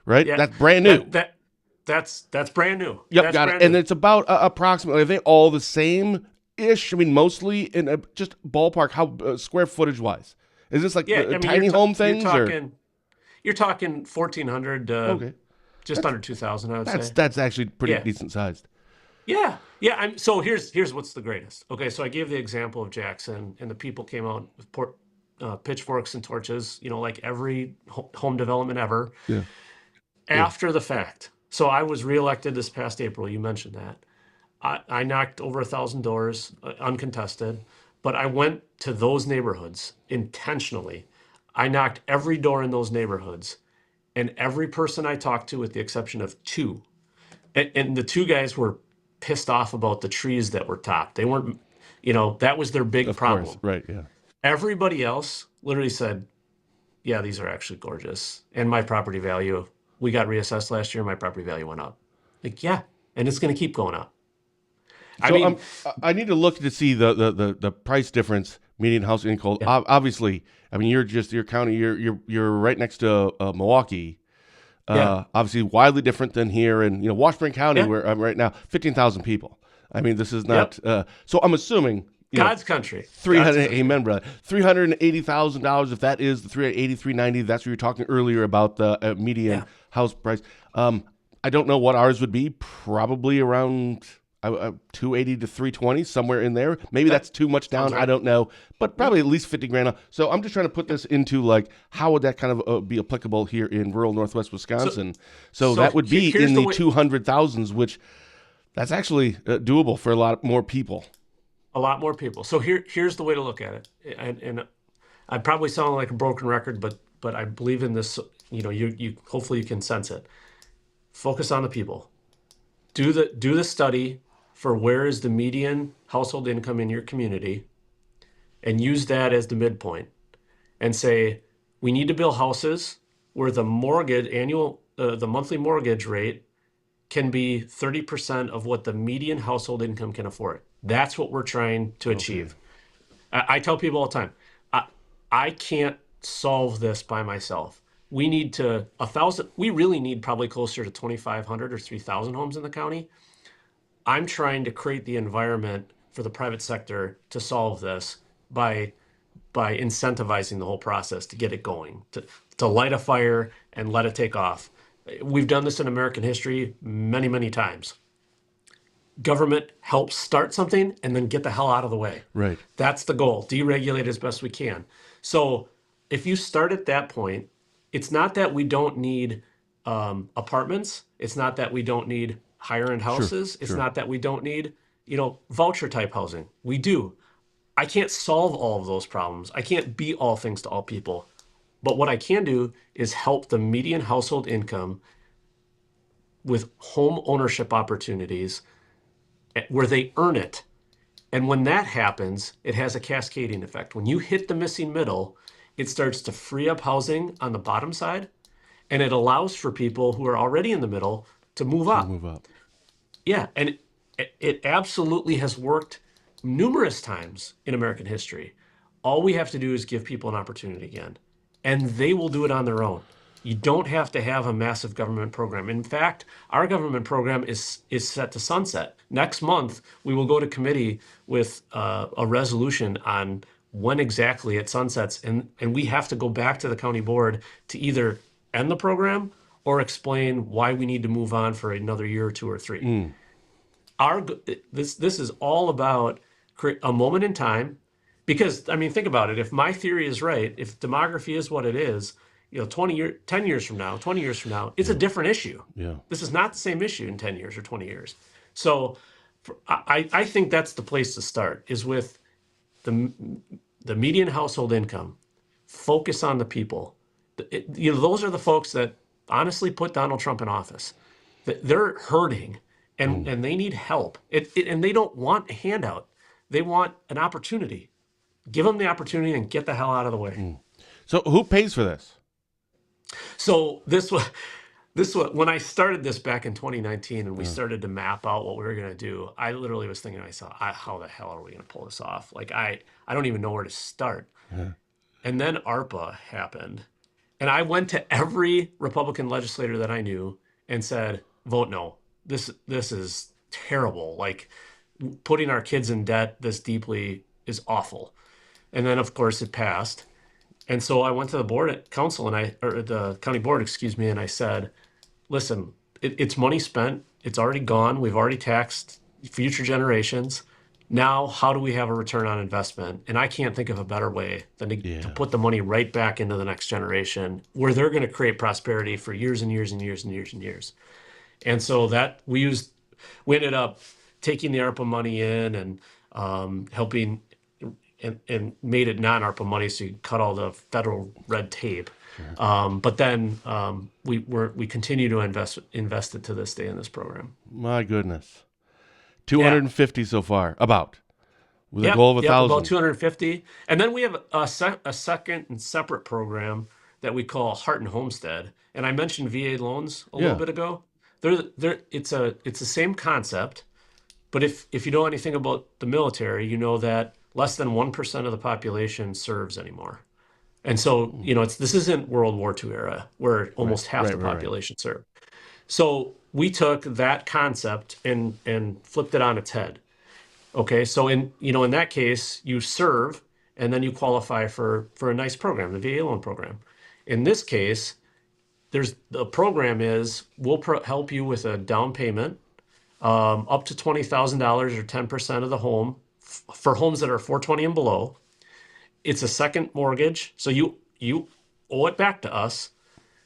Right? Yeah, that's brand new. That's brand new. Yep, that's got it. And it's about approximately, are they all the same-ish? I mean, mostly in just ballpark, how square footage-wise? Is this like tiny home things? You're talking 1,400 to just under 2,000, I would say. That's actually pretty decent sized. Yeah. Yeah. So here's what's the greatest. Okay, so I gave the example of Jackson, and the people came out with pitchforks and torches, like every home development ever. Yeah. After the fact. So I was reelected this past April. You mentioned that. I knocked over 1,000 doors, uncontested, but I went to those neighborhoods intentionally. I knocked every door in those neighborhoods, and every person I talked to, with the exception of two, and the two guys were pissed off about the trees that were topped. They weren't, that was their big problem. Course. Right, yeah. Everybody else literally said, yeah, these are actually gorgeous. And my property value, we got reassessed last year, my property value went up. Like, yeah, and it's going to keep going up. I need to look to see the price difference, median house income. Yeah. Obviously, I mean, your county, you're right next to Milwaukee. Obviously, widely different than here in Washburn County, where I'm right now, 15,000 people. I mean, this is not. So I'm assuming. God's country. Amen, brother. $380,000, if that is the 380, 390, that's what you were talking earlier about the median house price. I don't know what ours would be. Probably around 280 to 320, somewhere in there. Maybe that's too much down. Right. I don't know, but probably at least 50 grand. So I'm just trying to put this into like, how would that kind of be applicable here in rural Northwest Wisconsin? So that would be in the 200,000s, which that's actually doable for a lot more people. A lot more people. So here's the way to look at it. And I probably sound like a broken record, but I believe in this. You hopefully you can sense it. Focus on the people. Do the study for where is the median household income in your community, and use that as the midpoint, and say we need to build houses where the monthly mortgage rate can be 30% of what the median household income can afford. That's what we're trying to achieve. I tell people all the time, I can't solve this by myself. We need we really need probably closer to 2,500 or 3,000 homes in the county. I'm trying to create the environment for the private sector to solve this by incentivizing the whole process to get it going, to light a fire and let it take off. We've done this in American history many, many times. Government helps start something and then get the hell out of the way. Right. That's the goal. Deregulate as best we can. So if you start at that point, it's not that we don't need apartments. It's not that we don't need higher-end houses. It's not that we don't need, voucher-type housing. We do. I can't solve all of those problems. I can't be all things to all people. But what I can do is help the median household income with home ownership opportunities where they earn it. And when that happens, it has a cascading effect. When you hit the missing middle, it starts to free up housing on the bottom side, and it allows for people who are already in the middle to move To up. move up. Yeah, and it absolutely has worked numerous times in American history. All we have to do is give people an opportunity again, and they will do it on their own. You don't have to have a massive government program. In fact, our government program is set to sunset. Next month, we will go to committee with a resolution on when exactly it sunsets, and we have to go back to the county board to either end the program or explain why we need to move on for another year or two or three. Our this is all about a moment in time, because I mean, think about it. If my theory is right, if demography is what it is, 10 years from now, 20 years from now, it's a different issue. Yeah. This is not the same issue in 10 years or 20 years. So I think that's the place to start, is with the median household income. Focus on the people. Those are the folks that honestly put Donald Trump in office. They're hurting, and they need help. And they don't want a handout. They want an opportunity. Give them the opportunity and get the hell out of the way. So who pays for this? So when I started this back in 2019 and we started to map out what we were going to do, I literally was thinking to myself, how the hell are we going to pull this off? Like, I don't even know where to start. And then ARPA happened. And I went to every Republican legislator that I knew and said, vote no. This is terrible. Like, putting our kids in debt this deeply is awful. And then, of course, it passed. And so I went to the the county board, excuse me, and I said, listen, it's money spent. It's already gone. We've already taxed future generations. Now, how do we have a return on investment? And I can't think of a better way than to put the money right back into the next generation, where they're going to create prosperity for years and years and years and years and years. And so that we ended up taking the ARPA money in and helping and made it non-ARPA money, so you cut all the federal red tape. But then we continue to invest it to this day in this program. My goodness. 250 so far, with a Yep, goal of 1,000. about 250. And then we have a second and separate program that we call Heart and Homestead. And I mentioned VA loans a little bit ago. It's the same concept, but if you know anything about the military, you know that less than 1% of the population serves anymore. And so, this isn't World War II era where almost half the population served. So we took that concept and flipped it on its head. Okay, so in that case, you serve and then you qualify for a nice program, the VA loan program. In this case, the program is we'll help you with a down payment up to $20,000 or 10% of the home for homes that are 420 and below. It's a second mortgage, so you owe it back to us,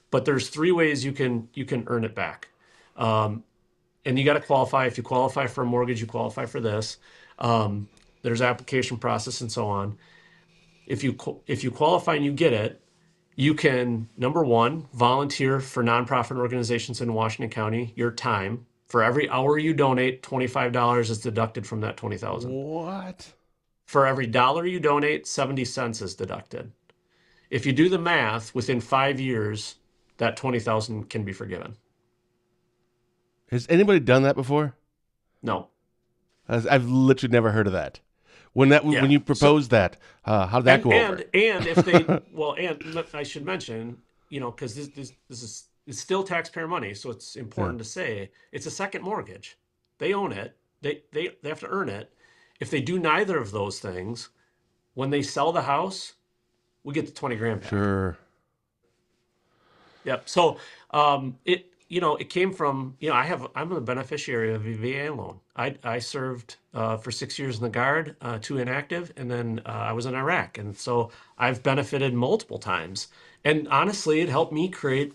but there's 3 ways you can earn it back. And you got to qualify. If you qualify for a mortgage, you qualify for this. There's application process and so on. If you qualify and you get it, you can, number one, volunteer for nonprofit organizations in Washington County. Your time, for every hour you donate, $25 is deducted from that $20,000. What? For every dollar you donate, 70 cents is deducted. If you do the math, within 5 years, that $20,000 can be forgiven. Has anybody done that before? No. I've literally never heard of that. When you proposed that, how did that go over? And if they and I should mention, because this is it's still taxpayer money, so it's important to say it's a second mortgage. They own it. They have to earn it. If they do neither of those things, when they sell the house, we get the $20,000 back. Sure. Yep. So it came from, I'm a beneficiary of a VA loan. I served for 6 years in the Guard, 2 inactive, and then I was in Iraq. And so I've benefited multiple times. And honestly, it helped me create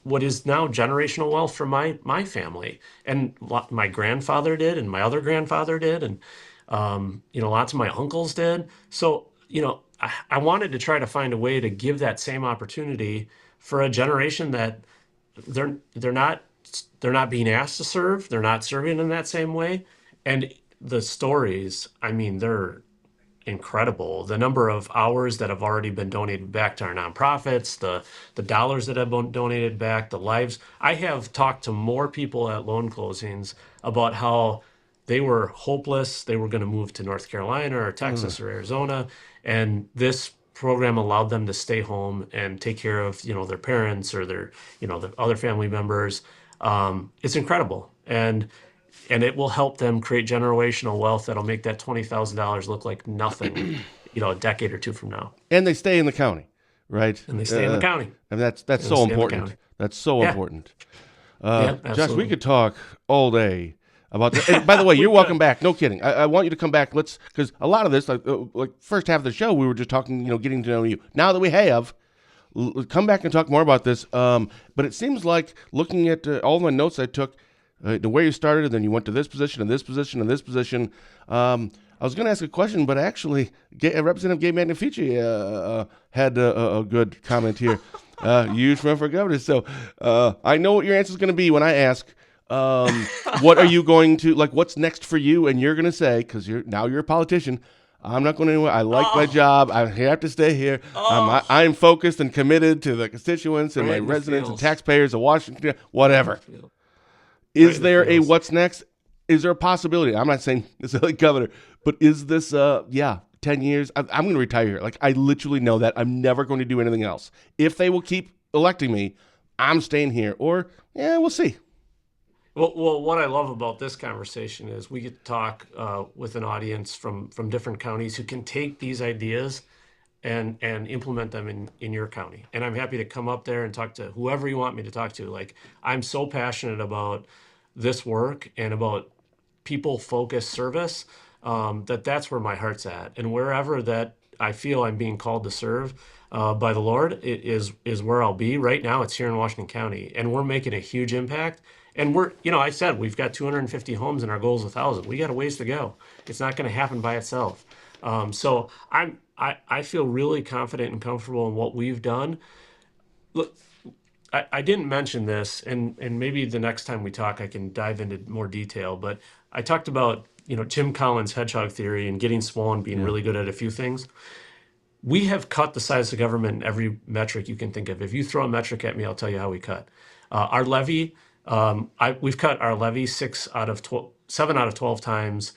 what is now generational wealth for my family. And my grandfather did, and my other grandfather did, and lots of my uncles did. So, I wanted to try to find a way to give that same opportunity for a generation that they're not being asked to serve. They're not serving in that same way. And the stories, I mean, they're incredible. The number of hours that have already been donated back to our nonprofits, the dollars that have been donated back, the lives. I have talked to more people at loan closings about how they were hopeless. They were going to move to North Carolina or Texas or Arizona, and this program allowed them to stay home and take care of, their parents or their other family members. It's incredible, and it will help them create generational wealth that'll make that $20,000 look like nothing, a decade or two from now. And they stay in the county, right? And they stay in the county. And that's so important. That's so important. Josh, we could talk all day about that. And by the way, you're welcome back. No kidding. I want you to come back. Because a lot of this, like first half of the show, we were just talking, getting to know you. Now that we have, come back and talk more about this. But it seems like looking at all my notes I took, the way you started, and then you went to this position and this position and this position. I was going to ask a question, but actually, Representative Gabe Magnifici had a good comment here. You used to run for governor, so I know what your answer is going to be when I ask, what are you going to, what's next for you? And you're going to say, because you're a politician, I'm not going anywhere. I like my job. I have to stay here. I'm focused and committed to the constituents and my residents and taxpayers of Washington, whatever. Is there a what's next? Is there a possibility? I'm not saying necessarily governor, but is this, 10 years? I'm going to retire here. I literally know that. I'm never going to do anything else. If they will keep electing me, I'm staying here. Or, we'll see. Well, what I love about this conversation is we get to talk with an audience from different counties who can take these ideas and implement them in your county. And I'm happy to come up there and talk to whoever you want me to talk to. I'm so passionate about this work and about people-focused service that's where my heart's at. And wherever that I feel I'm being called to serve by the Lord is where I'll be. Right now, it's here in Washington County, and we're making a huge impact. And I said we've got 250 homes, and our goal is 1,000. We got a ways to go. It's not going to happen by itself. So I feel really confident and comfortable in what we've done. Look, I didn't mention this, and maybe the next time we talk, I can dive into more detail. But I talked about Jim Collins' hedgehog theory and getting small and being really good at a few things. We have cut the size of government in every metric you can think of. If you throw a metric at me, I'll tell you how we cut. Our levy, we've cut our levy 7 out of 12 times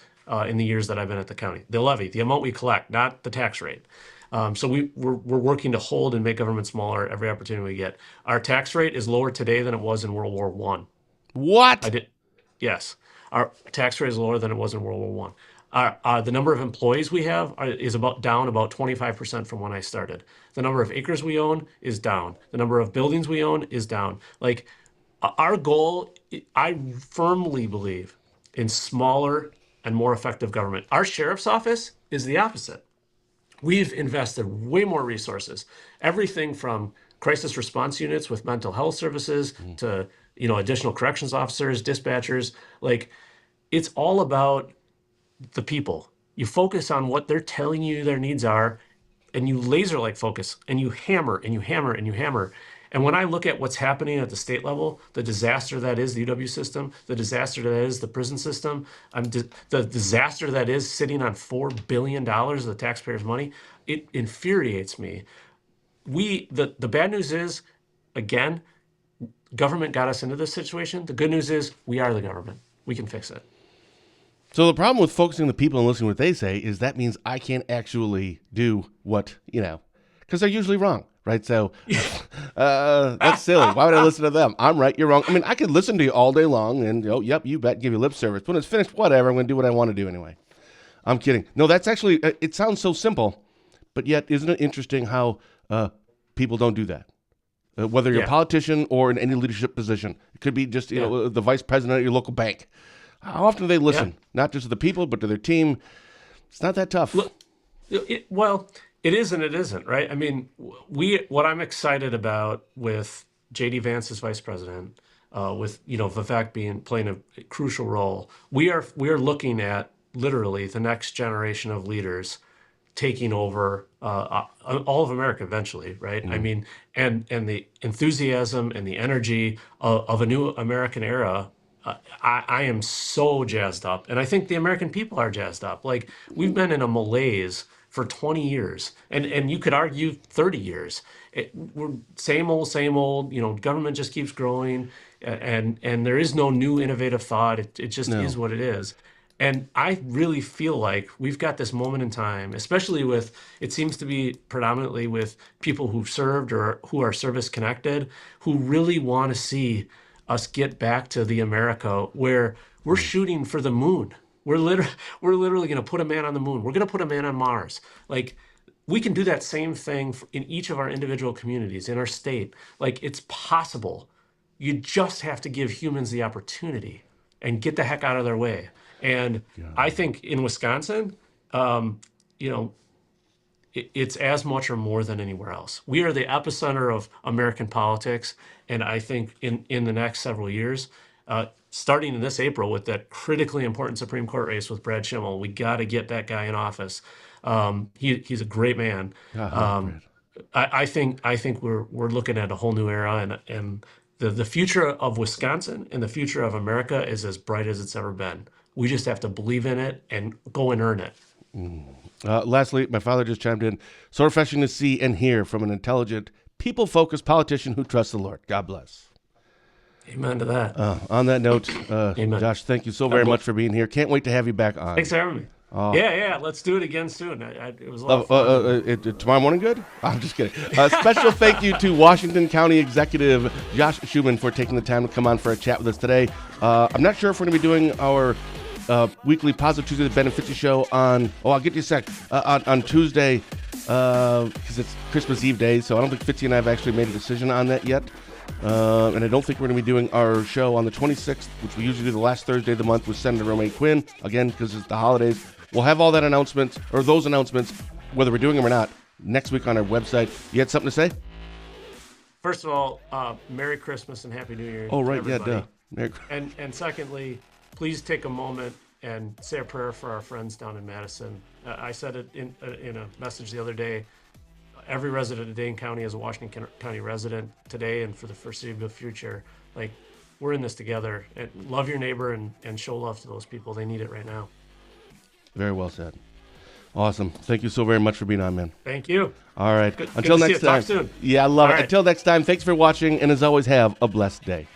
in the years that I've been at the county. The levy, the amount we collect, not the tax rate. So we're working to hold and make government smaller every opportunity we get. Our tax rate is lower today than it was in World War I. What? Yes. Our tax rate is lower than it was in World War I. The number of employees we have is down about 25% from when I started. The number of acres we own is down. The number of buildings we own is down. Our goal, I firmly believe in smaller and more effective government. Our sheriff's office is the opposite. We've invested way more resources, everything from crisis response units with mental health services to additional corrections officers, dispatchers. It's all about the people. You focus on what they're telling you their needs are, and you laser focus, and you hammer and you hammer and you hammer. And when I look at what's happening at the state level, the disaster that is the UW system, the disaster that is the prison system, the disaster that is sitting on $4 billion of the taxpayers' money, it infuriates me. The bad news is, again, government got us into this situation. The good news is we are the government. We can fix it. So the problem with focusing on the people and listening to what they say is that means I can't actually do what, because they're usually wrong. Right, so that's silly. Why would I listen to them? I'm right, you're wrong. I mean, I could listen to you all day long and, yep, you bet, give you lip service. When it's finished, whatever, I'm going to do what I want to do anyway. I'm kidding. No, that's actually, it sounds so simple, but yet isn't it interesting how people don't do that? Whether you're a politician or in any leadership position. It could be just, the vice president of your local bank. How often do they listen? Not just to the people, but to their team. It's not that tough. Look, it is and it isn't, right? I mean, what I'm excited about with J.D. Vance as vice president, with Vivek playing a crucial role, we are looking at literally the next generation of leaders taking over all of America eventually, right? Mm-hmm. I mean, and the enthusiasm and the energy of a new American era. I am so jazzed up, and I think the American people are jazzed up. We've been in a malaise for 20 years, and you could argue 30 years. We're same old, government just keeps growing, and there is no new innovative thought. It just No. is what it is. And I really feel like we've got this moment in time, especially it seems to be predominantly with people who've served or who are service connected, who really want to see us get back to the America where we're shooting for the moon. We're literally going to put a man on the moon. We're going to put a man on Mars. Like, we can do that same thing in each of our individual communities, in our state. Like, it's possible. You just have to give humans the opportunity and get the heck out of their way. And I think in Wisconsin, it's as much or more than anywhere else. We are the epicenter of American politics. And I think in the next several years, starting in this April with that critically important Supreme Court race with Brad Schimmel, we got to get that guy in office. He's a great man. I think we're looking at a whole new era, and the future of Wisconsin and the future of America is as bright as it's ever been. We just have to believe in it and go and earn it. Lastly, my father just chimed in. So refreshing to see and hear from an intelligent, people-focused politician who trusts the Lord. God bless. Amen to that. On that note, Amen. Josh, thank you so very much for being here. Can't wait to have you back on. Thanks for having me. Yeah, let's do it again soon. It was a lot of fun. Tomorrow morning, good? I'm just kidding. Special thank you to Washington County Executive Josh Schoemann for taking the time to come on for a chat with us today. I'm not sure if we're going to be doing our weekly Positive Tuesday, the Ben and Fitzy show on, I'll get you a sec, on Tuesday, because it's Christmas Eve day, so I don't think Fitzy and I have actually made a decision on that yet. And I don't think we're going to be doing our show on the 26th, which we usually do the last Thursday of the month with Senator Romaine Quinn, again, because it's the holidays. We'll have all that announcements, or those announcements, whether we're doing them or not, next week on our website. You had something to say? First of all, Merry Christmas and Happy New Year. Oh, right, everybody. yeah, duh. And secondly, please take a moment and say a prayer for our friends down in Madison. I said it in a message the other day. Every resident of Dane County is a Washington County resident today and for the foreseeable future. Like, we're in this together. And love your neighbor and show love to those people. They need it right now. Very well said. Awesome. Thank you so very much for being on, man. Thank you. All right. Good Until to see next you. time. Talk soon. Yeah, I love it. Right. Until next time, thanks for watching, and as always, have a blessed day.